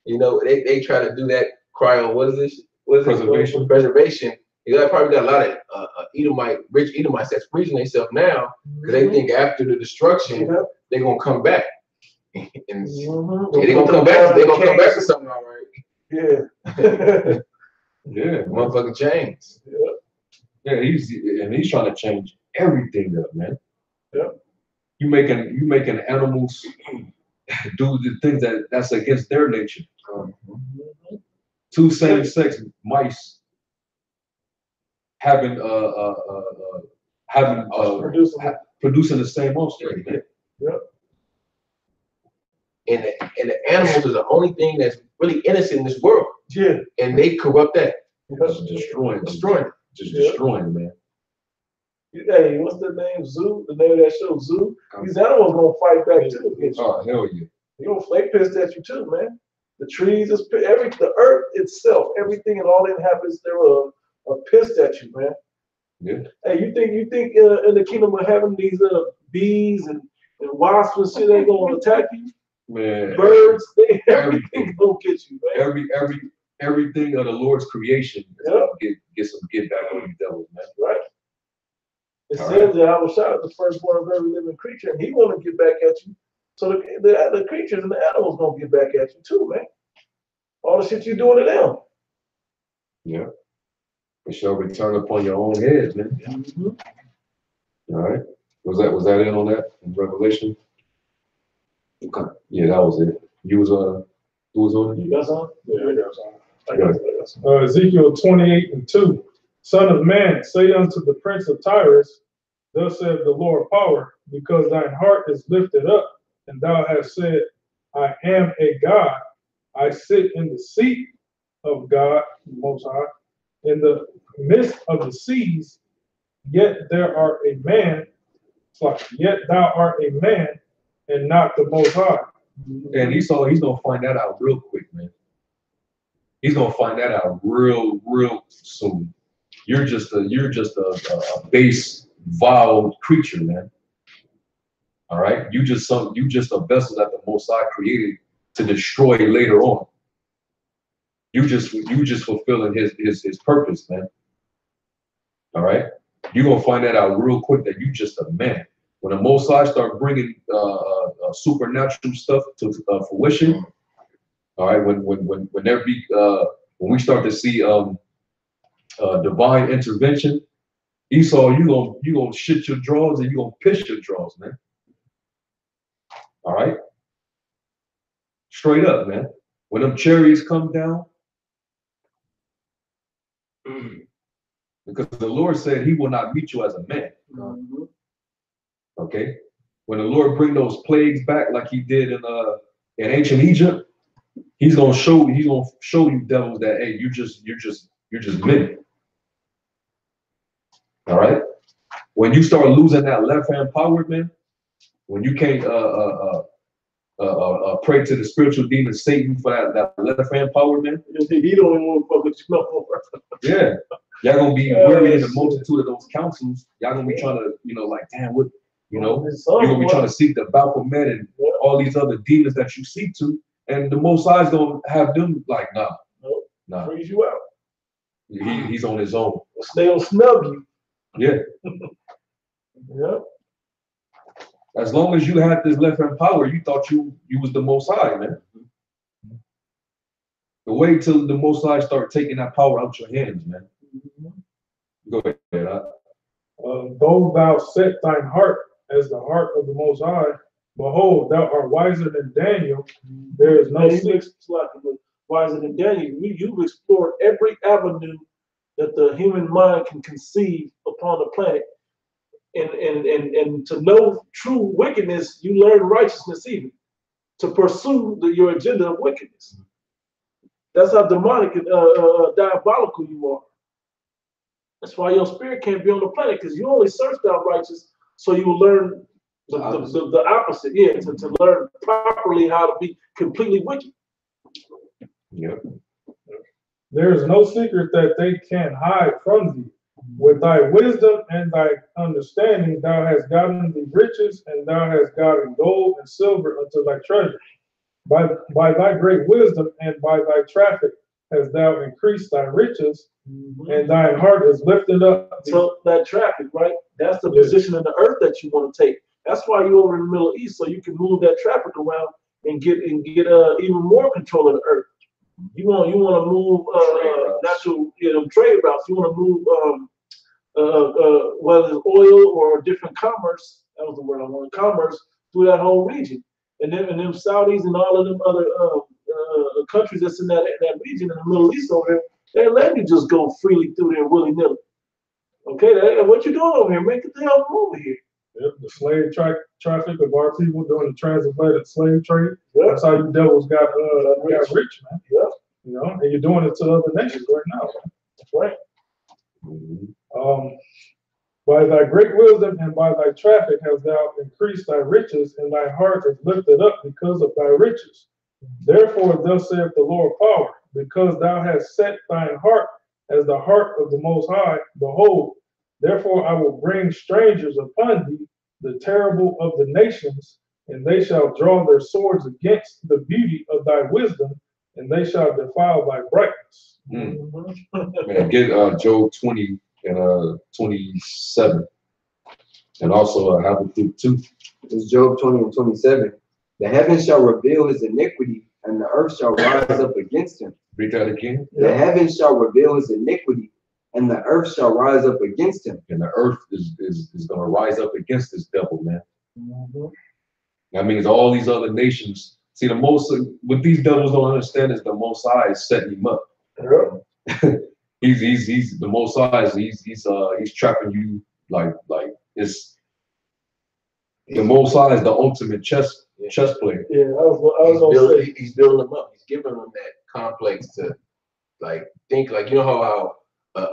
You know, they try to do that cryo. What is this? What is Preservation. It? Preservation. You know, probably got a lot of rich Edomites that's freezing themselves now because they think after the destruction they're gonna come back. And they're gonna come back. They're gonna come back to something, all right. Yeah. Yeah, Motherfucking chains. yeah. He's trying to change everything up, man. Yeah. You making animals do the things that's against their nature. Two same-sex mice having producing the same offspring, man. Yep. And the animals is the only thing that's really innocent in this world. Yeah. And they corrupt that. Just destroying, just Yeah. destroying, man. Hey, what's the name? Zoo? The name of that show, Zoo? These animals gonna fight back too against you. Oh, hell yeah. They pissed at you too, man. The trees, the earth itself, everything and all the inhabitants thereof are pissed at you, man. Yeah. Hey, you think in the kingdom of heaven these bees and wasps and shit ain't gonna attack you? Man. Birds, everything gonna get you, man. Everything of the Lord's creation is gonna get back on you devils, man. Right. It All says that I was shot the firstborn of every living creature, and he want to get back at you. So the creatures and the animals gonna get back at you too, man. All the shit you doing to them. Yeah. It shall return upon your own head, man. Mm-hmm. All right. Was that it on that in Revelation? Okay. Yeah, that was it. You was who was on it? You got some? Yeah, I got some. I got some. Ezekiel 28:2. Son of man, say unto the prince of Tyrus, thus saith the Lord power, because thine heart is lifted up, and thou hast said, I am a God. I sit in the seat of God, Most High, in the midst of the seas, yet there are a man, yet thou art a man, and not the Most High. And he's gonna find that out real quick, man. He's gonna find that out real soon. You're just a base, vile creature, man. All right, you just a vessel that the Most High created to destroy later on. You just fulfilling his purpose, man. All right, you're gonna find that out real quick that you just a man. When the Most High start bringing supernatural stuff to fruition, all right, when there be when we start to see divine intervention, Esau, you gonna shit your drawers and you gonna piss your drawers, man. All right, straight up, man. When them chariots come down, because the Lord said He will not meet you as a man. Okay, when the Lord bring those plagues back like He did in ancient Egypt, He's gonna show you devils that hey, you're just men. All right. When you start losing that left hand power, man, when you can't pray to the spiritual demon Satan for that left hand power, man. He don't even want to fuck with you no more. Yeah. Y'all gonna be weary in the multitude of those counsels. Y'all gonna be trying to, like, damn, what, you're gonna be trying to seek the Baphomet and all these other demons that you seek to, and the Most High is gonna have them like, nah. Freeze you out. He's on his own. They'll snub you. Yeah. Yeah. As long as you had this left hand power, you thought you was the Most High, man. The wait till the Most High start taking that power out your hands, man. Go ahead. Though thou set thine heart as the heart of the Most High, behold, thou art wiser than Daniel. There is no wiser than Daniel. You've explored every avenue that the human mind can conceive upon the planet. And to know true wickedness, you learn righteousness even. To pursue your agenda of wickedness. That's how demonic and diabolical you are. That's why your spirit can't be on the planet, because you only searched out righteous, so you will learn the opposite. Yeah, to learn properly how to be completely wicked. Yep. There is no secret that they can hide from thee. With thy wisdom and thy understanding, thou hast gotten the riches, and thou hast gotten gold and silver unto thy treasure. By thy great wisdom and by thy traffic hast thou increased thy riches, and thine heart is lifted up. So that traffic, right? That's the position in the earth that you want to take. That's why you're over in the Middle East, so you can move that traffic around and get even more control of the earth. You want to move natural trade routes. You want to move whether it's oil or different commerce. That was the word I wanted. Commerce through that whole region, and them Saudis and all of them other countries that's in that region in the Middle East over there, they let you just go freely through there willy nilly. Okay, what you doing over here? Make the hell over here. Yep, the slave traffic of our people doing the transatlantic slave trade. Yep. That's how you devils got rich, man. Yep. And you're doing it to other nations right now. That's right. By thy great wisdom and by thy traffic hast thou increased thy riches, and thy heart is lifted up because of thy riches. Therefore, thus saith the Lord power, because thou hast set thine heart as the heart of the Most High, behold, therefore I will bring strangers upon thee, the terrible of the nations, and they shall draw their swords against the beauty of thy wisdom, and they shall defile thy brightness. Man, get Job 20 and 27, and also Habakkuk 2. It's Job 20 and 27. The heavens shall reveal his iniquity, and the earth shall rise up against him. Read that again. The heavens shall reveal his iniquity, and the earth shall rise up against him. And the earth is going to rise up against this devil, man. That means all these other nations. See, what these devils don't understand is the Most High is setting him up. He's the Most High. He's trapping you like it's the Most High is the ultimate chess player. Yeah, I was gonna say he's building them up. He's giving them that complex to like think like how a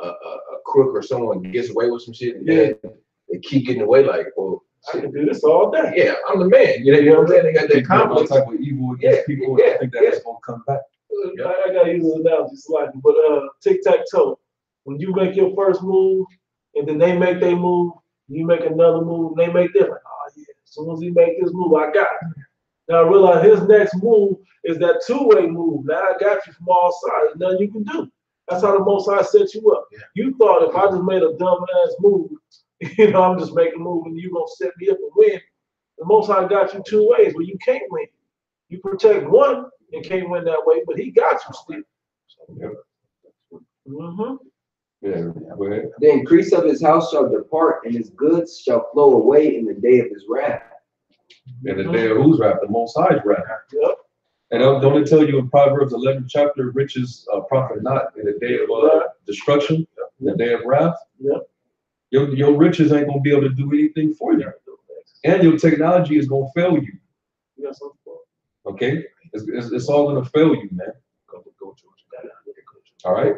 crook or someone gets away with some shit and then they keep getting away like, well, I can do this all day. Yeah, I'm the man. You know what I'm saying? They got that complex. Type of evil against people. I think that it's gonna come back. I gotta use an analogy slightly, but tic-tac-toe. When you make your first move, and then they make their move, you make another move, and they make their like, oh yeah, As soon as he make this move, I got it. Now I realize his next move is that two-way move. Now I got you from all sides. Nothing you can do. That's how the Most High set you up. Yeah. You thought if I just made a dumb ass move, I'm just making a move and you're gonna set me up and win. The Most High got you two ways where you can't win. You protect one and can't win that way, but he got you still. Yep. Mm-hmm. Yeah, go ahead. The increase of his house shall depart, and his goods shall flow away in the day of his wrath. And the day of whose wrath? The Most High's wrath. Yep. And don't it tell you in Proverbs 11th chapter, riches profit not in the day of destruction, the day of wrath? Yep. Your riches ain't gonna be able to do anything for you, and your technology is gonna fail you. Yes, Okay, it's all gonna fail you, man. All right.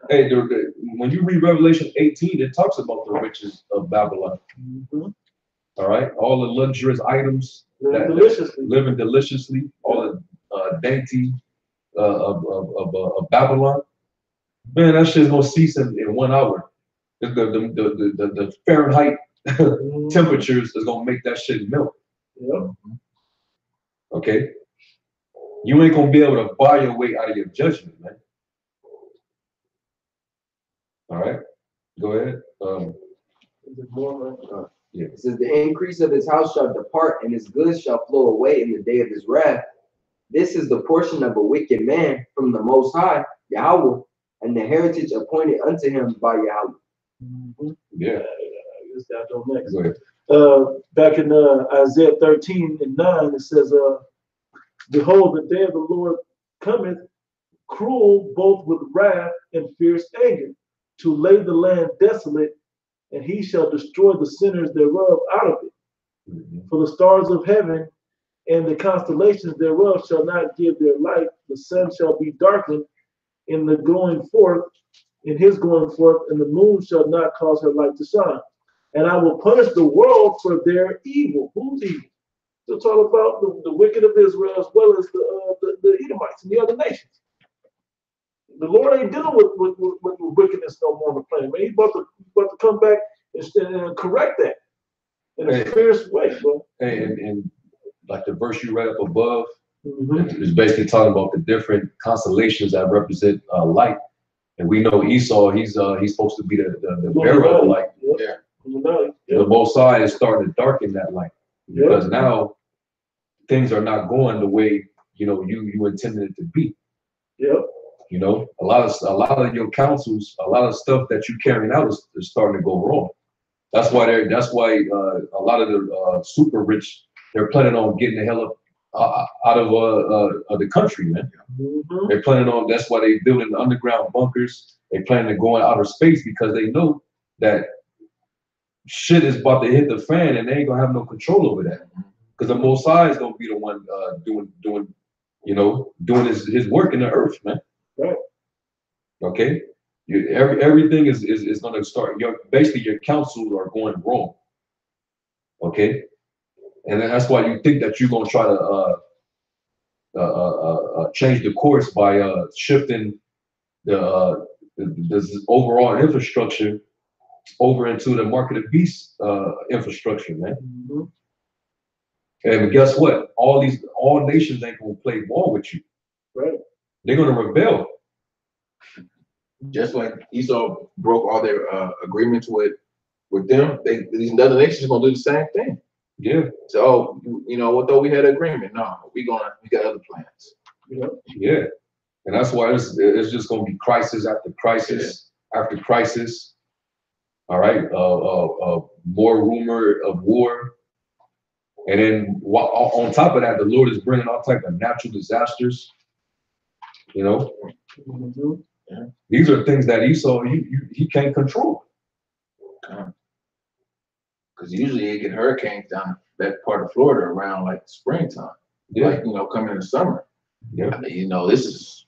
Hey, when you read Revelation 18, it talks about the riches of Babylon. mm-hmm. All right, all the luxurious items, living deliciously, all the dainty of Babylon. Man, that shit's gonna cease in 1 hour. The Fahrenheit temperatures is gonna make that shit melt. Yep. Okay, you ain't gonna be able to buy your way out of your judgment, man. All right, go ahead. Yeah. It says, the increase of his house shall depart, and his goods shall flow away in the day of his wrath. This is the portion of a wicked man from the Most High, Yahweh, and the heritage appointed unto him by Yahweh. Mm-hmm. Yeah. I guess I'll go next. Go ahead. Back in Isaiah 13:9, it says, behold, the day of the Lord cometh, cruel both with wrath and fierce anger, to lay the land desolate, and he shall destroy the sinners thereof out of it. Mm-hmm. For the stars of heaven and the constellations thereof shall not give their light. The sun shall be darkened in the going forth, in his going forth, and the moon shall not cause her light to shine. And I will punish the world for their evil. Who's evil? Still talk about the wicked of Israel as well as the Edomites and the other nations. The Lord ain't dealing with wickedness no more on the planet, man. He's about to come back and correct that in a fierce way, bro. Hey, and like the verse you read up above, Mm-hmm. is basically talking about the different constellations that represent light. And we know Esau, he's supposed to be the bearer of light. Yep. Yeah. Yep. The Most High is starting to darken that light because now things are not going the way you intended it to be. Yep. A lot of your counsels, a lot of stuff that you're carrying out is starting to go wrong. That's why a lot of the super rich, they're planning on getting the hell up out of the country, man. Mm-hmm. They're planning on. That's why they're building underground bunkers. They plan to go in outer space because they know that shit is about to hit the fan and they ain't gonna have no control over that. Because the Most High is gonna be the one doing his work in the earth, man. Right. Okay. Everything is gonna start. Basically your counsels are going wrong. Okay. And then that's why you think that you're gonna try to change the course by shifting the overall infrastructure over into the market of beast infrastructure, man. Mm-hmm. And guess what? All nations ain't gonna play ball with you. Right. They're gonna rebel. Just like Esau broke all their agreements with them, these other nations are gonna do the same thing. Yeah. So although we had an agreement, no, we got other plans. Yep. Yeah. And that's why it's just gonna be crisis after crisis after crisis. All right. More rumor of war. And then on top of that, the Lord is bringing all type of natural disasters. Mm-hmm. These are things that Esau he can't control. Because usually you get hurricanes down that part of Florida around like springtime. Yeah. Like coming in the summer. Yeah. This is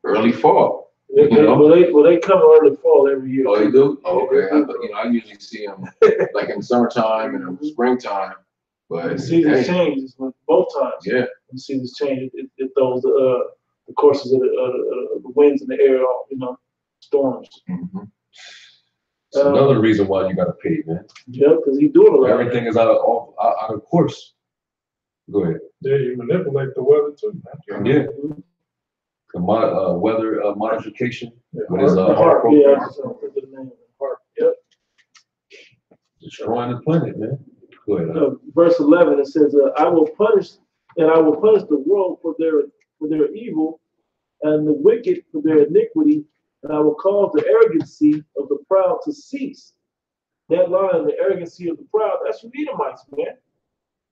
early fall. They come early fall every year. Oh, they do? Oh, okay. I usually see them like in the summertime and in springtime. But the season changes both times. Yeah. The seasons change. It throws the courses of the winds in the air off, storms. Mm-hmm. It's another reason why you gotta pay, man. Yeah, because he's doing a lot. Everything is out of course. Go ahead. Yeah, you manipulate the weather too, man. Yeah. The weather modification. Yeah, What is The heart heart, yeah, program? I just don't forget the name. Heart, yep. Destroying the planet, man. Go ahead. Verse 11, it says, I will punish the world for their evil, and the wicked for their iniquity, and I will cause the arrogancy of the proud to cease. That line, the arrogancy of the proud, that's you Edomites, man.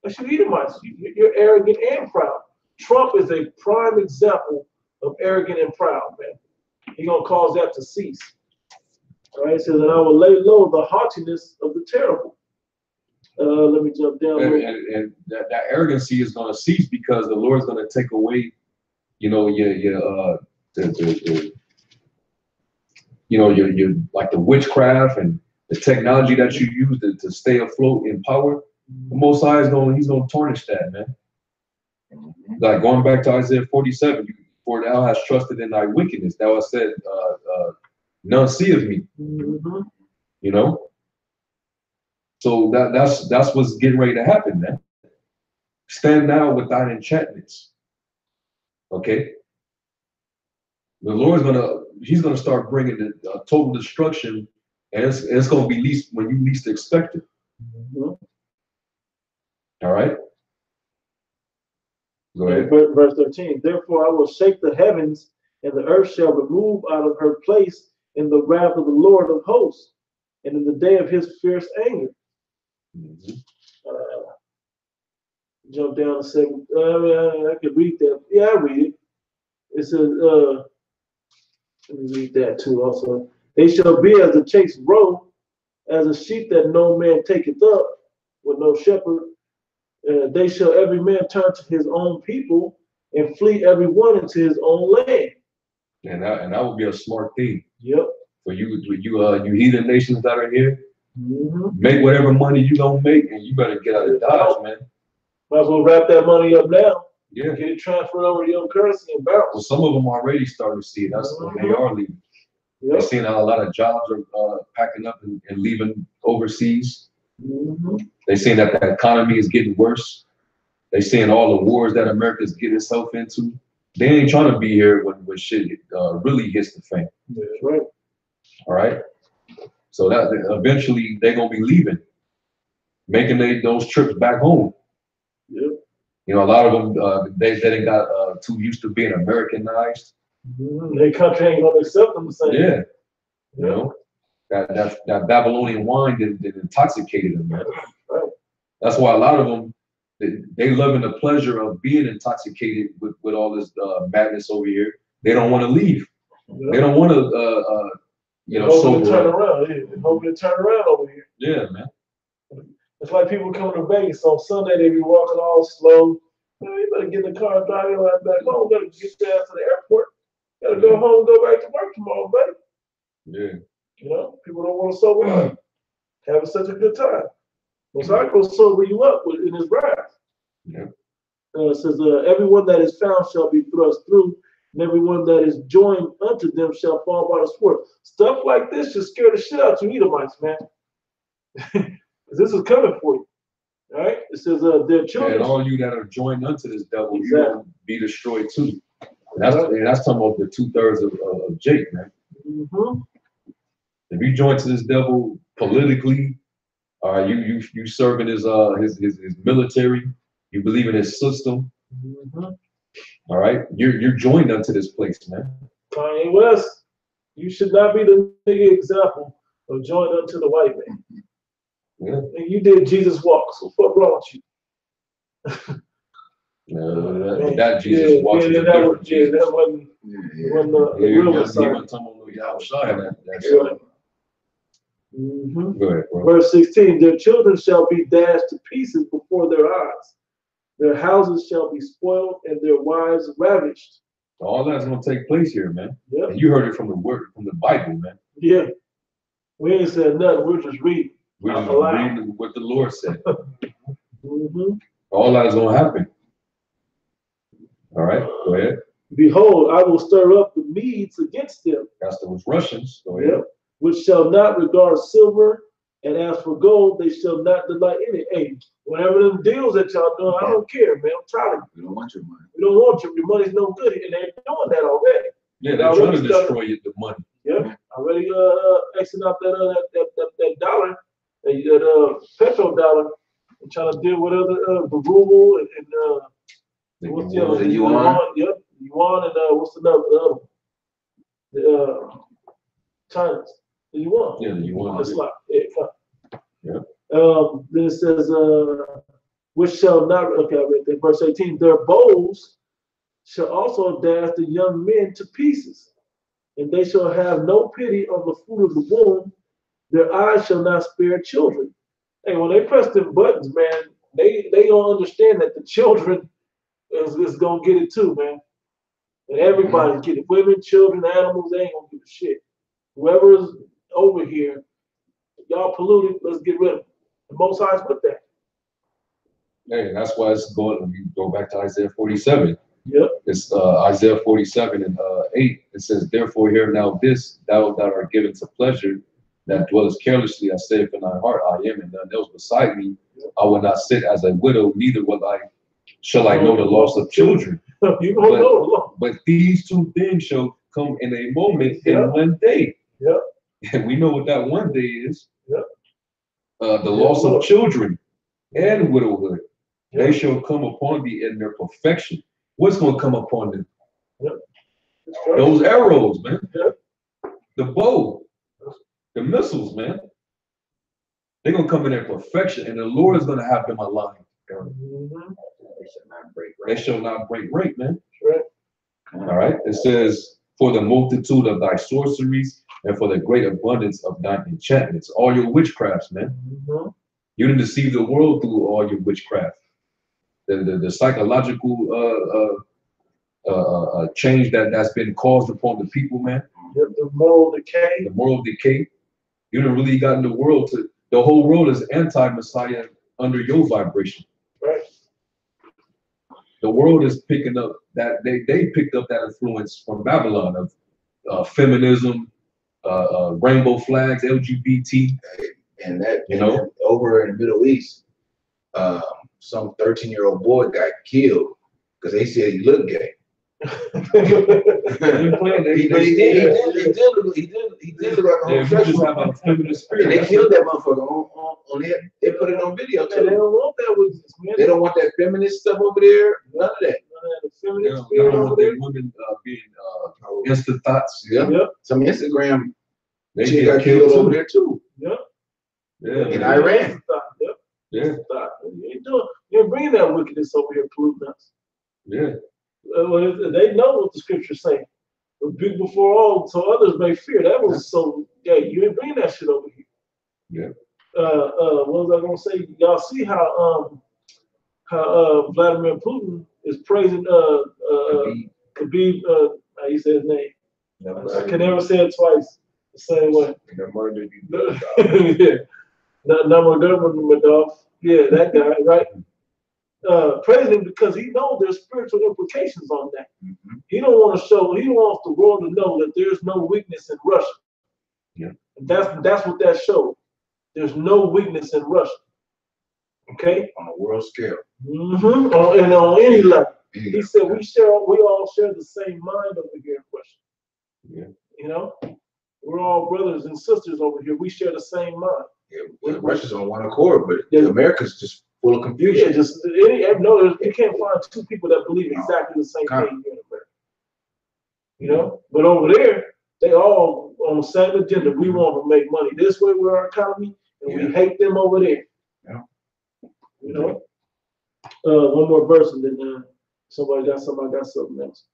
That's you Edomites. You're arrogant and proud. Trump is a prime example of arrogant and proud, man. He's gonna cause that to cease. All right, it says, and I will lay low the haughtiness of the terrible. Let me jump down. And that arrogancy is going to cease because the Lord's going to take away, your like the witchcraft and the technology that you use to stay afloat in power. The Most High he's going to tarnish that, man. Like going back to Isaiah 47, for thou hast trusted in thy wickedness, thou hast said, none seeth me. So that's what's getting ready to happen, man. Stand now with thine enchantments. Okay. The Lord's he's gonna start bringing the total destruction, and it's gonna be when you least expect it. All right. Go ahead. Verse 13. Therefore, I will shake the heavens, and the earth shall remove out of her place in the wrath of the Lord of hosts, and in the day of his fierce anger. Jump down to 7. I could read that. Yeah, I read it. It says, let me read that too also. They shall be as a chased roe, as a sheep that no man taketh up, with no shepherd. They shall every man turn to his own people, and flee every one into his own land. And that would be a smart thing. Yep. For you heathen nations that are here, make whatever money you don't make, and you better get out of Dodge, man. Might as well wrap that money up now. Yeah. Get it transferred over to your own currency and bounce. Well, some of them already starting to see it. They are leaving. Yep. They're seeing how a lot of jobs are packing up and leaving overseas. They're seeing that the economy is getting worse. They're seeing all the wars that America's getting itself into. They ain't trying to be here when shit really hits the fan. That's right. All right. So that eventually they're gonna be leaving, making those trips back home. Yep. A lot of them they got too used to being Americanized. Their country ain't gonna accept them the same. Yeah. That Babylonian wine that intoxicated them, man. Right. That's why a lot of them they loving the pleasure of being intoxicated with all this madness over here. They don't want to leave. Yep. They don't want to sober turn around. Yeah. Hoping to turn around over here. Yeah, man. It's like people coming to Vegas on Sunday, they be walking all slow. You better get in the car and drive your ass back home. You better get down to the airport. You gotta go home and go back to work tomorrow, buddy. Yeah. People don't want to sober up. Having such a good time. So I go sober you up in his wrath. Yeah. It says, everyone that is found shall be thrust through, and everyone that is joined unto them shall fall by the sword. Stuff like this should scare the shit out of you Edomites, man. This is coming for you. All right? It says their children. And all you that are joined unto this devil, you will be destroyed too. And that's talking about the 2/3 of Jake, man. If you join to this devil politically, you serving his military, you believe in his system. All right, you're joined unto this place, man. Kanye West, you should not be the nigga example of joined unto the white man. Yeah. And you did Jesus walk, so what's wrong with you? That Jesus walks is a different Jesus. That wasn't the real Messiah. Go ahead, bro. Verse 16, their children shall be dashed to pieces before their eyes. Their houses shall be spoiled and their wives ravished. All that's gonna take place here, man. Yep. And you heard it from the Bible, man. Yeah. We ain't said nothing, we're just reading. We're just reading what the Lord said. Mm-hmm. All that is gonna happen. All right, go ahead. Behold, I will stir up the Medes against them. That's those Russians. Go ahead. Yep. which shall not regard silver, and as for gold, they shall not delight in it. Hey, whatever them deals that y'all doing, I don't care, man. I'm tired of it. We don't want your money. We don't want your money's no good, and they're doing that already. Yeah, they're trying to destroy the money. Yep, already Xing out that dollar, that petrodollar, and trying to deal with other the ruble and what's the other? The yuan. Yep, yuan and what's the other? The China's. The yuan. Yeah, the yuan. That's like Yeah. Then it says, which shall not. Okay, I read that verse 18. Their bows shall also dash the young men to pieces, and they shall have no pity on the fruit of the womb. Their eyes shall not spare children. Hey, when they press them buttons, man, they don't understand that the children is gonna get it too, man. And everybody's getting it. Women, children, animals, they ain't gonna give a shit. Whoever's over here, y'all polluted, let's get rid of them. The Most High's with that. Hey, that's why it's going. We go back to Isaiah 47. Yep. It's Isaiah 47 and 8. It says, "Therefore hear now this, thou that art given to pleasure, that dwellest carelessly, I say in thy heart, I am, and none else beside me. I will not sit as a widow, neither shall I know the loss of children. You don't know. But these two things shall come in a moment, in one day." Yep. And we know what that one day is. Yep. The loss of children and widowhood. Yep. They shall come upon thee in their perfection. What's going to come upon them? Yep. Those arrows, man. Yep. The bow, the missiles, man. They're going to come in their perfection, and the Lord is going to have them aligned. Mm-hmm. They shall not break They rank. shall not break rank, man. Right. All right. It says, "For the multitude of thy sorceries and for the great abundance of thine enchantments," all your witchcrafts, man. Mm-hmm. You didn't deceive the world through all your witchcraft. The psychological change that's been caused upon the people, man. Yep. The moral decay. The moral decay. You done really gotten the world to. The whole world is anti-Messiah under your vibration. Right. The world is picking up that they picked up that influence from Babylon of feminism, rainbow flags, LGBT. And that, You know? over in the Middle East, some 13-year-old boy got killed because they said he looked gay. He did look like a Yeah, we just homosexual. have a feminine And spirit. they killed that motherfucker on it. They put it on video They don't too. want that with this, man. They don't want that feminist stuff over there. None of that. The They feminine don't spirit over want there. their women being instant thoughts. Yeah. Yep. Some Instagram They chick get got killed over too. there too. Yep. Yeah, In Iran. Yep. yeah, Stop. You're bringing that wickedness over here, polluting us. yeah. They know what the scriptures say. Rebuke before all, so others may fear. That was so. Yeah, you ain't bringing that shit over here. Yeah. What was I gonna say? Y'all see how Vladimir Putin is praising Khabib. How you say his name? I can never say it twice the same way. Yeah. Nurmagomedov. Yeah, that guy, right? Praising him because he knows there's spiritual implications on that. Mhm. He don't want the world to know that there's no weakness in Russia. Yeah. And that's what that shows. There's no weakness in Russia. Okay? On a world scale. Mm-hmm. And on any level. He Yeah. said we all share the same mind over here in Russia. Yeah. You know? We're all brothers and sisters over here. We share the same mind. Yeah, Russia's on one accord, but Yeah. America's just full of Yeah, confusion. you can't find two people that believe exactly the same thing here in America. You know? But over there, they all on the same agenda. We want to make money this way with our economy, and we hate them over there. Yeah. You know? One more verse, and then somebody got something else.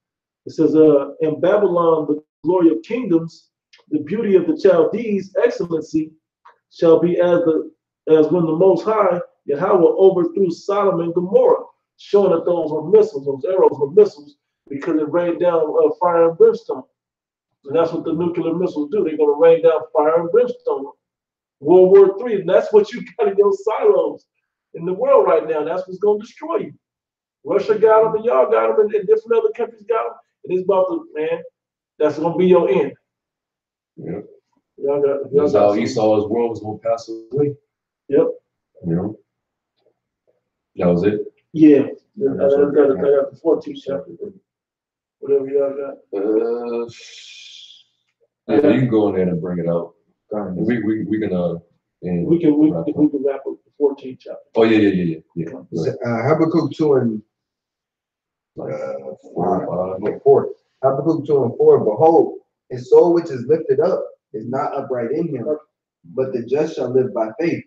It says, in Babylon, the glory of kingdoms, the beauty of the Chaldees, excellency, shall be as when the Most High, Yahweh, overthrew Sodom and Gomorrah, showing that those were missiles, those arrows were missiles, because it rained down fire and brimstone. And that's what the nuclear missiles do. They're going to rain down fire and brimstone. World War III, and that's what you got in your silos in the world right now. That's what's going to destroy you. Russia got them, and y'all got them, and different other countries got them. And it's about to, man, that's going to be your end. Yeah. Y'all That's got how some- Esau's world was gonna pass away. Yep. You know? That was it. Yeah. I got the 14th chapter. Whatever y'all got. Yeah, you can go in there and bring it out. Darn. We can and We can wrap up. wrap up the 14th chapter. Oh yeah. Go ahead. Habakkuk 2 and Like 4 or 5. 4. Habakkuk 2 and 4. Behold, his soul which is lifted up is not upright in him, but the just shall live by faith.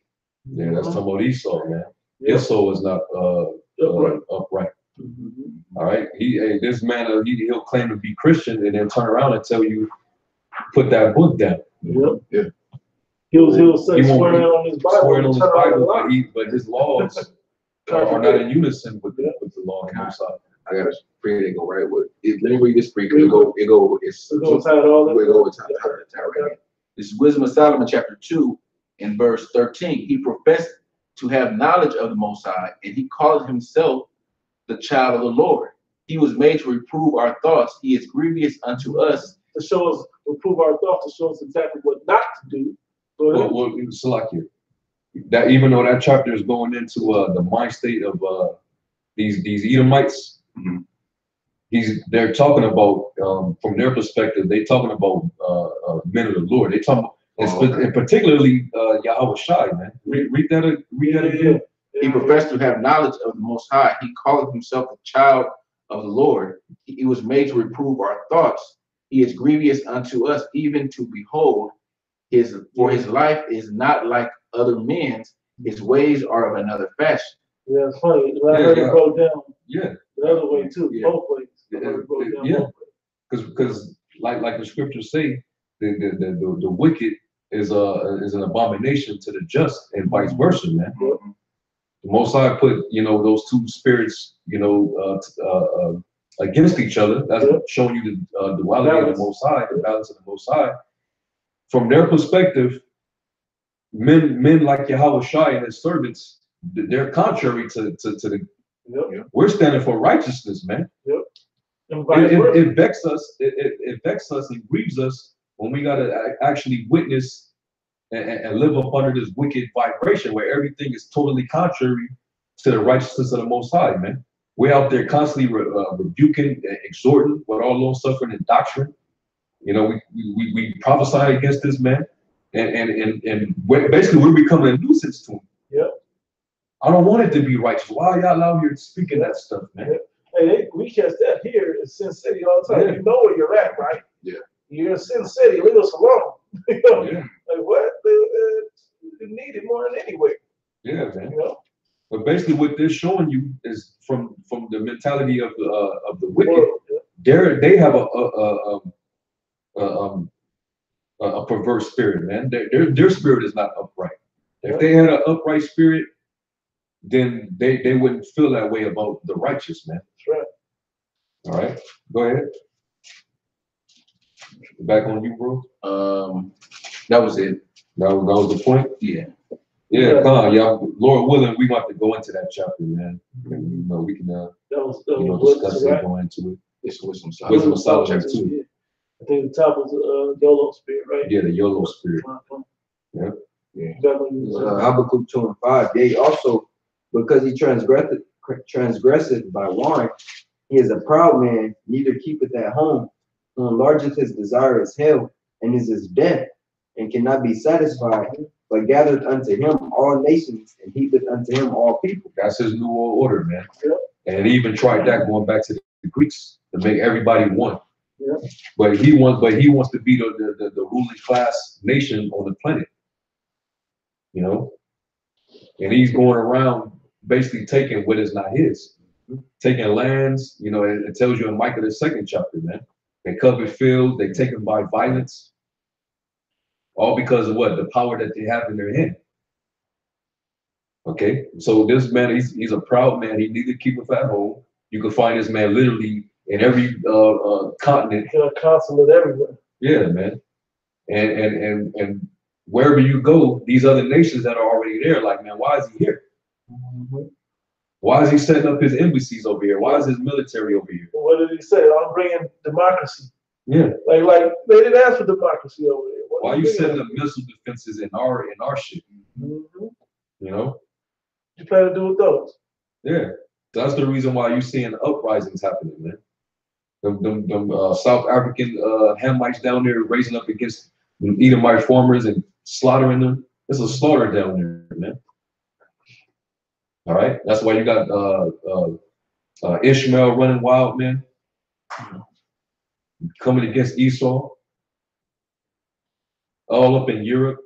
Yeah, that's talking about Esau, man. Yeah. His soul is not upright. Mhm. All right. This man he'll claim to be Christian and then turn around and tell you put that book down. Yep. Yeah. He'll say He won't swearing on his Bible. Swearing on his turn around Bible, and lie. but his laws are not in unison with the law of Most High. I got a prayer that go right with it. Let me read this prayer. It's We're gonna tie it all up. we go time right here. This is Wisdom of Solomon, chapter 2, and verse 13. He professed to have knowledge of the Most High, and he called himself the child of the Lord. He was made to reprove our thoughts. He is grievous unto us. To show us, reprove our thoughts, to show us exactly what not to do. Go ahead. Well, Salakia, that even though that chapter is going into the mind state of these Edomites, Mhm. they're talking about from their perspective, they talking about men of the Lord. They talking and particularly Yahweh Shai, man. Read that again. He professed to have knowledge of the Most High. He called himself a child of the Lord. He was made to reprove our thoughts. He is grievous unto us, even to behold. His life is not like other men's. His ways are of another fashion. Yeah, it's funny. I heard it broke down Yeah, the other way too, Yeah. both ways. I heard it broke down Yeah. both ways. because like the scriptures say, the wicked is an abomination to the just and vice versa, man. The Most High put those two spirits against each other. That's showing you the duality of the Most High, the balance of the Most High. From their perspective, men like Yahweh Shai and his servants, they're contrary to the. Yep. We're standing for righteousness, man. And vice versa. It vexes us. It vexes us and grieves us when we gotta actually witness and live up under this wicked vibration where everything is totally contrary to the righteousness of the Most High, man. We're out there constantly rebuking, and exhorting with all long suffering and doctrine. We prophesy against this man, and basically we're becoming a nuisance to him. Yep. I don't want it to be righteous. Why are y'all out here speaking that stuff, man? Hey, we catch that here in Sin City all the time. Yeah. You know where you're at, right? Yeah. You're in Sin City. Leave us alone. Yeah, Like what? You need it more than anywhere. yeah, man. You know. But basically, what they're showing you is from the mentality of the wicked. Well, They have a perverse spirit, man. Their spirit is not upright. If they had an upright spirit, then they wouldn't feel that way about the righteous, man. That's right. All right, go ahead. Back on you, bro. That was it. That was the point. Yeah. Yeah, come on, y'all. Lord willing, we want to go into that chapter, man. And, we can That was discuss right. it, go into it. This was some Wisdom of solid. Solomon too. Yeah. I think the top was YOLO spirit, right? Yeah, the YOLO spirit. Yeah. Yeah. Habakkuk 2 and 5. Yea, also, because he transgresseth by wine, he is a proud man, neither keepeth at home, who enlargeth his desire as hell, and is as death, and cannot be satisfied, but gathereth unto him all nations, and heapeth unto him all people. That's his new world order, man. Yeah. And he even tried that going back to the Greeks to make everybody one. Yeah. But he wants to be the ruling class nation on the planet. And he's going around basically taking what is not his, taking lands. It tells you in Micah the 2nd chapter, man. They covet fields, they take them by violence, all because of what? The power that they have in their hand. Okay, so this man, he's a proud man. He neither keepeth at home. You can find this man literally in every continent. Consulate everywhere. Yeah, man. And wherever you go, these other nations that are already there, like, man, why is he here? Why is he setting up his embassies over here? Why is his military over here? What did he say? I'm bringing democracy. Yeah. Like they didn't ask for democracy over there. What Why are you doing? setting up missile defenses in our shit? Mhm. You know? What you plan to do with those? Yeah. That's the reason why you're seeing uprisings happening, man. Them South African Hamites down there raising up against Edomite farmers and slaughtering them. It's a slaughter down there, man. All right. That's why you got Ishmael running wild, man. Coming against Esau. All up in Europe.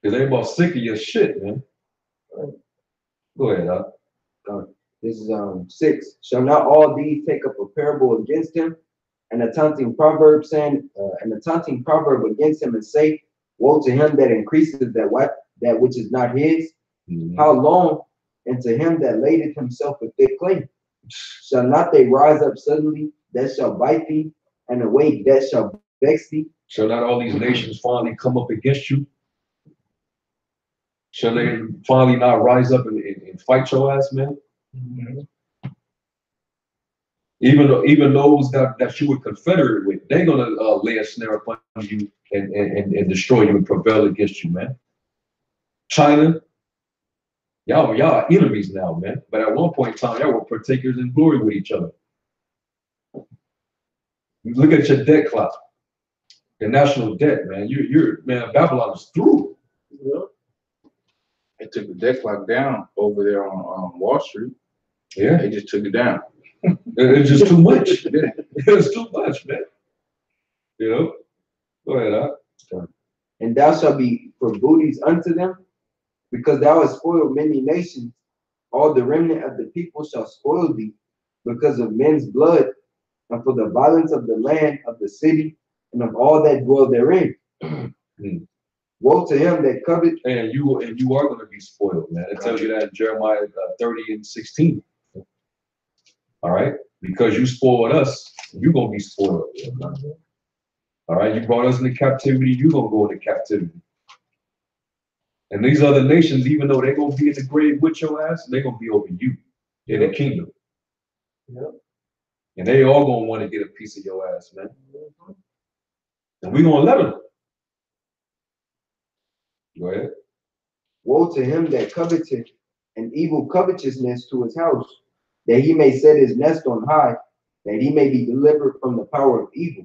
Because they about sick of your shit, man. Go ahead, Doc. This is 6. Shall not all these take up a parable against him, and a taunting proverb against him, and say, woe to him that increases that which is not his? Mhm. How long? And to him that ladeth himself with thick clay? Shall not they rise up suddenly that shall bite thee, and awake that shall vex thee? Shall not all these nations finally come up against you? Shall they finally not rise up and fight your ass, man? Even those that you were confederate with, they're gonna lay a snare upon you and destroy you and prevail against you, man. China, y'all are enemies now, man. But at one point in time, y'all were partakers in glory with each other. Look at your debt clock, your national debt, man. You're man, Babylon is through. Yeah. They took the debt clock down over there on Wall Street. Yeah, They just took it down. it's just too much. Yeah. It's too much, man. You know. Go ahead, And thou shalt be for booties unto them, because thou hast spoiled many nations. All the remnant of the people shall spoil thee, because of men's blood, and for the violence of the land, of the city, and of all that dwell therein. Woe to him that covet. And you are going to be spoiled, man. It tells you that in Jeremiah 30:16. All right, because you spoiled us, you're gonna be spoiled. All right, you brought us into captivity, you're gonna go into captivity. And these other nations, even though they're gonna be in the grave with your ass, they're gonna be over you in the kingdom. Yep. And they all gonna want to get a piece of your ass, man. And we're gonna let them. Go ahead. Woe to him that coveteth an evil covetousness to his house, that he may set his nest on high, that he may be delivered from the power of evil.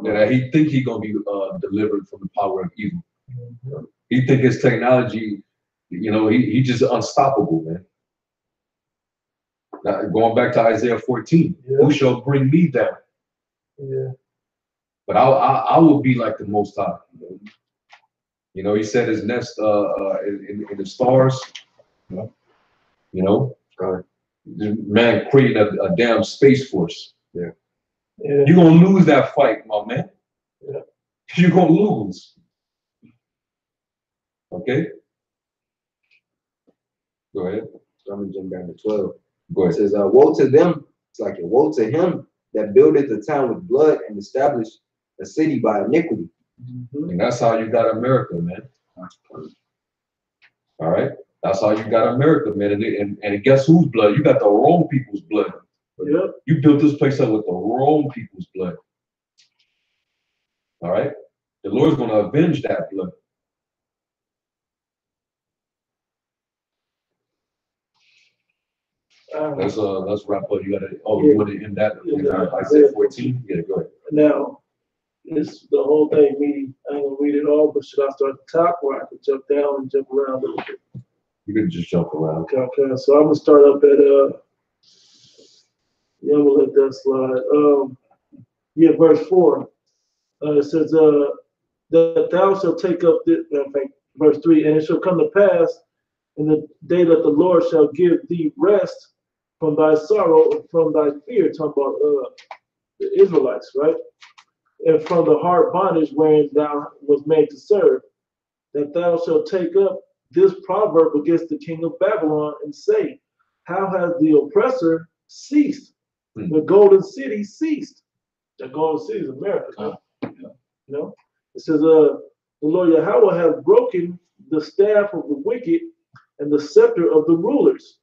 That he think he gonna be delivered from the power of evil. He think his technology, he just unstoppable, man. Now, going back to Isaiah 14, who shall bring me down? Yeah. But I will be like the Most High. He set his nest in the stars. Man created a damn space force. Yeah. You're gonna lose that fight, my man. Yeah. You're gonna lose. Okay. Go ahead. I'm gonna jump down to 12. Go ahead. It says, woe to them. It's like a woe to him that buildeth a town with blood and established a city by iniquity. And that's how you got America, man. All right. That's how you got America, man. And guess whose blood? You got the wrong people's blood. Yeah. You built this place up with the wrong people's blood. All right. The Lord's gonna avenge that blood. Let's wrap up. You want to end that in Isaiah 14? Yeah, go ahead. Now, this the whole thing. I ain't gonna read it all, but should I start at the top or I could jump down and jump around a little bit? You can just jump around. Okay. So I'm gonna start up at I'm gonna let that slide. Verse 4. It says that thou shalt take up verse 3, and it shall come to pass in the day that the Lord shall give thee rest from thy sorrow and from thy fear, talking about the Israelites, right? And from the hard bondage wherein thou was made to serve, that thou shalt take up this proverb against the king of Babylon and say, how has the oppressor ceased? The golden city ceased. The golden city is America. It says, the Lord Yahweh has broken the staff of the wicked and the scepter of the rulers.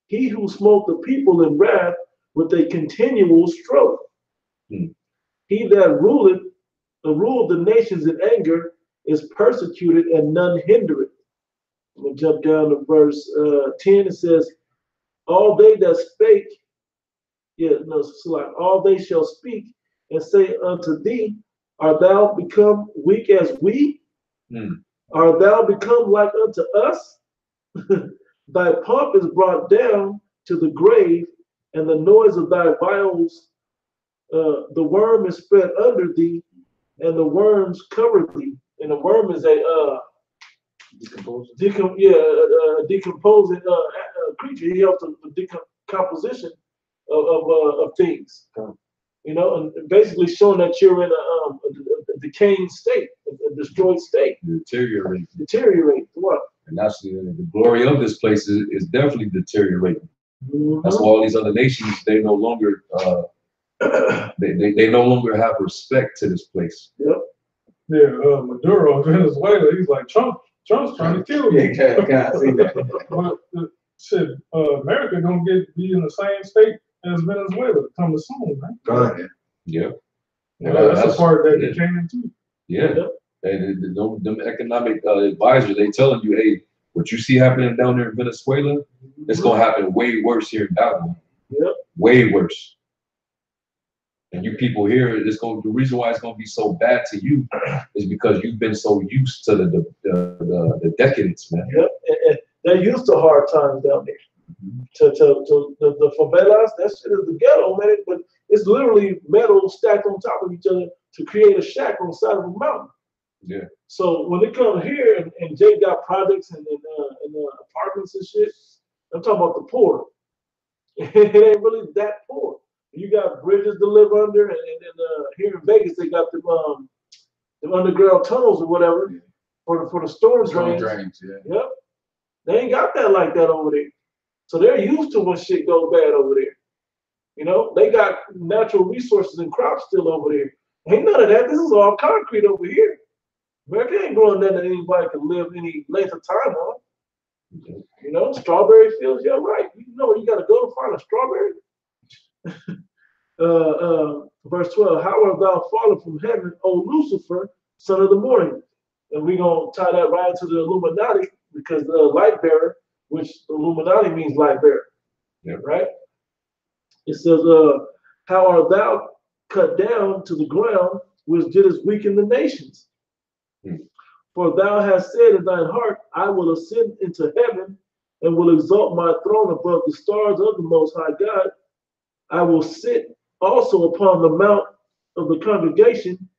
He who smote the people in wrath with a continual stroke. Hmm. He that ruled the nations in anger is persecuted, and none hinder it. I'm gonna jump down to verse 10. It says, all they that spake, all they shall speak and say unto thee, art thou become weak as we? Hmm. Art thou become like unto us? Thy pomp is brought down to the grave, and the noise of thy vials, the worm is spread under thee, and the worms cover thee. And the worm is a decomposing creature. He helps the decomposition of things. You know, and basically showing that you're in a decaying state, a destroyed state. Deteriorate. What? And that's the glory of this place is definitely deteriorating. Mm-hmm. That's why all these other nations, they no longer they no longer have respect to this place. Yep. Yeah, Maduro, Venezuela, he's like Trump's trying to kill me. Yeah, I see that. But shit, America gonna be in the same state as Venezuela coming soon, man. God, Yeah. That's a part that they came into. Yeah. And them economic advisors, they telling you, hey, what you see happening down there in Venezuela, it's gonna happen way worse here in Babylon. Yep. Way worse. And you people here, the reason why it's gonna be so bad to you is because you've been so used to the decadence, man. Yep. And they're used to hard times down there. To the favelas, that shit is the ghetto, man. But it's literally metal stacked on top of each other to create a shack on the side of a mountain. Yeah. So when it comes here and Jake got projects and apartments and shit, I'm talking about the poor. It ain't really that poor. You got bridges to live under, and here in Vegas they got the underground tunnels or whatever for the storm drains. Yeah. Yep. They ain't got that like that over there. So they're used to when shit goes bad over there. You know, they got natural resources and crops still over there. Ain't none of that. This is all concrete over here. America ain't growing nothing that anybody can live any length of time on. You know, strawberry fields, yeah, right. You know where you gotta go to find a strawberry? Verse 12, how art thou fallen from heaven, O Lucifer, son of the morning? And we're gonna tie that right into the Illuminati, because the light bearer, which Illuminati means light bearer. Yeah. Right? It says, how art thou cut down to the ground, which didst weaken the nations? For thou hast said in thine heart, I will ascend into heaven and will exalt my throne above the stars of the Most High God. I will sit also upon the mount of the congregation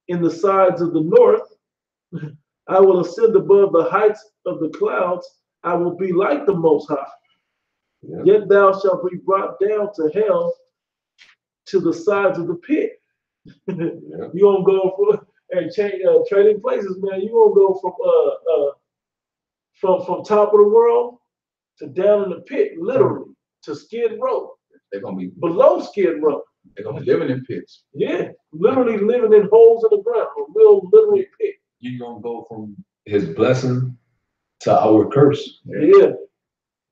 in the sides of the north. I will ascend above the heights of the clouds. I will be like the Most High. Yeah. Yet thou shalt be brought down to hell, to the sides of the pit. Yeah. You gonna go for and change trading places, man. You gonna go from top of the world to down in the pit, literally to Skid Row. They're gonna be Below Skid Row. They're gonna be living in pits. Yeah, literally living in holes in the ground, a real literal pit. You're gonna go from his blessing to our curse. Yeah.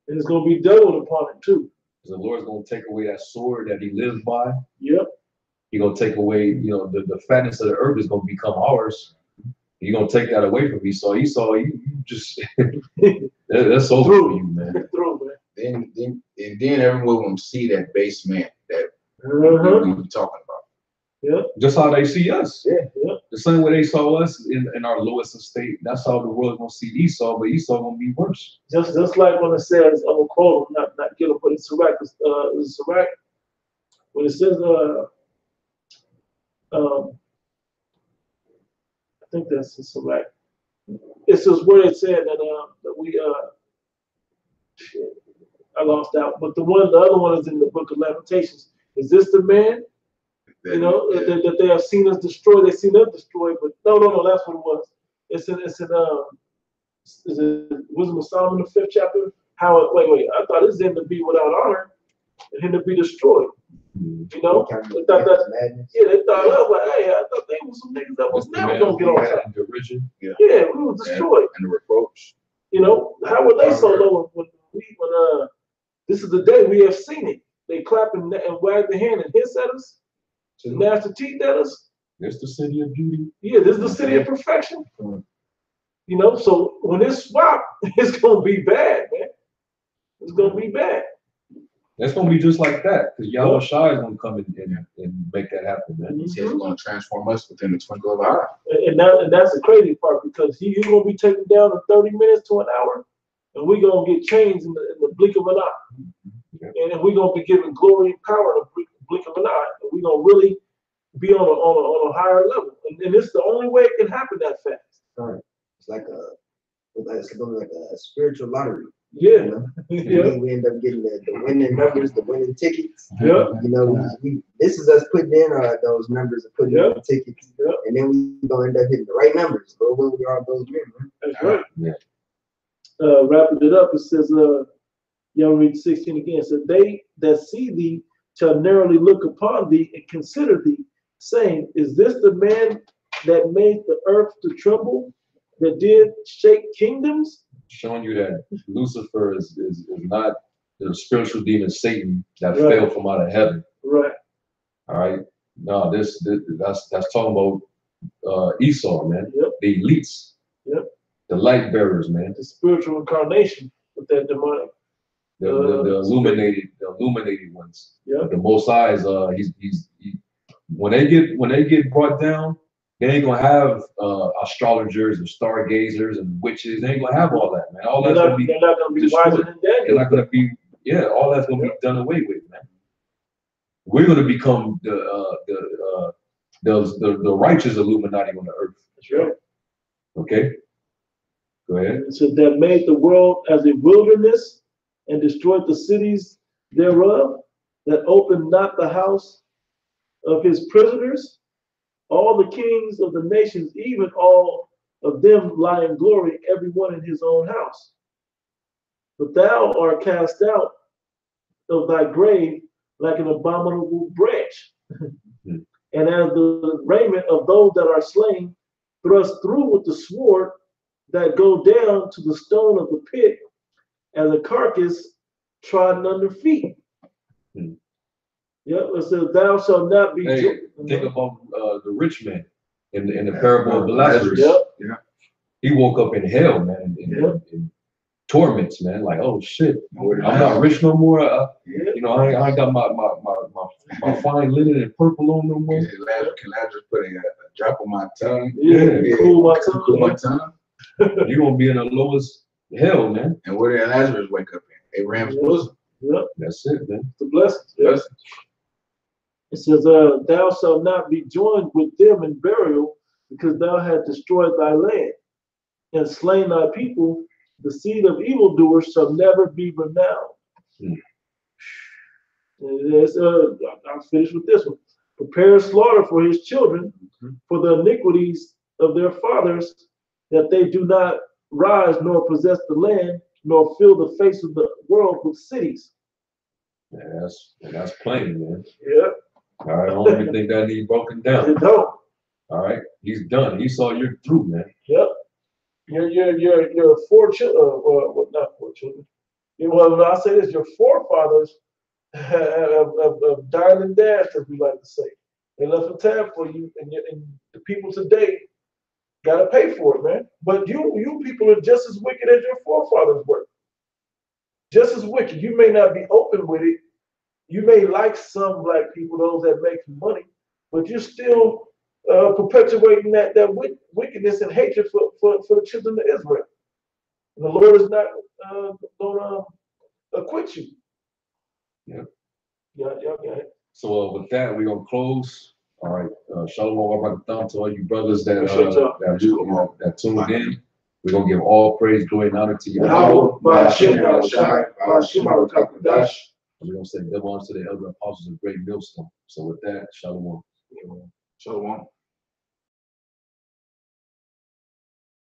And it's gonna be doubled upon it too. The Lord's gonna take away that sword that he lives by. Yep. He's gonna take away, the fatness of the earth is gonna become ours. You're gonna take that away from Esau. Esau, you just that's over for you, man. Through, man. Then everyone will see that base man that we were talking about. Yeah. Just how they see us. Yeah. The same way they saw us in our lowest estate, that's how the world gonna see Esau, but Esau gonna be worse. Just like when it says, I'm gonna quote him, not get him, but it's Sirach. It's Sirach. When it says, I think that's in Sirach. It's just where it said that we shit, I lost out. But the other one is in the book of Lamentations. Is this the man? That they have seen us destroy. They seen us destroy, but no, that's what it was. It's in is it Wisdom of Solomon, the 5th chapter? Wait, I thought it's him to be without honor and him to be destroyed. You know? They thought that, they thought, hey, I thought they were some niggas that was never gonna get on top. Yeah, we was destroyed. And the reproach. You know, how were they so low when this is the day we have seen it? they clap and wag their hand and hiss at us, gnash their teeth at us. It's the city of beauty. Yeah, this is the city of perfection. You know, so when it's swap, it's gonna be bad, man. It's gonna be bad. It's gonna be just like that, because Yahweh Shai is gonna come and make that happen, man. He said he's going to transform us within the twinkle of an eye. And that's the crazy part, because he's gonna be taken down in 30 minutes to an hour, and we're gonna get changed in the blink of an eye. And then we're gonna be given glory and power in the blink of an eye. And we're gonna really be on a higher level. And it's the only way it can happen that fast. Right. It's like a spiritual lottery. Yeah. You know? Yeah. We end up getting the winning numbers, the winning tickets. Yeah. You know, this is us putting in those numbers and putting in the tickets. Yeah. And then we gonna end up hitting the right numbers. But when we are those men, man. That's right. Yeah. Wrapping it up, it says, y'all read 16 again. So they that see thee shall narrowly look upon thee and consider thee, saying, is this the man that made the earth to tremble, that did shake kingdoms? Showing you that Lucifer is not the spiritual demon Satan that Right. fell from out of heaven. Right. All right. No, that's talking about Esau, man. Yep. The elites. Yep. The light bearers, man. The spiritual incarnation with that demonic. The illuminated ones. Yeah. The Most High is when they get brought down, they ain't gonna have astrologers and stargazers and witches. They ain't gonna have all that, man. All that's gonna be They're not gonna be destroyed. wiser than They're Daniel. not gonna be, all that's gonna be done away with, man. We're gonna become the righteous Illuminati on the earth. That's right. Okay, go ahead. It said that made the world as a wilderness and destroyed the cities thereof, that opened not the house of his prisoners. All the kings of the nations, even all of them lie in glory, every one in his own house. But thou art cast out of thy grave like an abominable branch. And as the raiment of those that are slain, thrust through with the sword, that go down to the stone of the pit, as a carcass trodden under feet. Yep, it says, thou shalt not be. Hey, think about the rich man in the parable of Lazarus. Yep. Yeah. He woke up in hell, man, in torments, man. Like, oh shit, I'm not rich no more. You know, I ain't got my fine linen and purple on no more. Can Lazarus put a drop on my tongue? Yeah, cool my tongue. Cool my tongue. You're gonna be in the lowest hell, man. And where did Lazarus wake up in? Abraham's bosom. Yep, That's it, man. the blessings. Yep. It says, thou shalt not be joined with them in burial, because thou hast destroyed thy land and slain thy people. The seed of evildoers shall never be renowned. I'll finish with this one. Prepare slaughter for his children, for the iniquities of their fathers, that they do not rise nor possess the land, nor fill the face of the world with cities. Yeah, that's plain, man. Yeah. All right, I don't even think that need broken down. You don't. All right, he's done. He saw you're through, man. Yep. Your 4 children. Well, not 4 children. Well, I'll say this: your forefathers have dined and dashed, as we like to say. They left a tab for you, and the people today got to pay for it, man. But you people are just as wicked as your forefathers were. Just as wicked. You may not be open with it. You may like some black people, those that make money, but you're still perpetuating that wickedness and hatred for the children of Israel. And the Lord is not going to acquit you. Yeah. Yeah. So with that, we're gonna close. All right, shalom, Thumb to all you brothers that tuned in. We're gonna give all praise, glory, and honor to you. We're gonna say double honor to the elder apostles of Great Millstone. So with that, shalom. Shalom.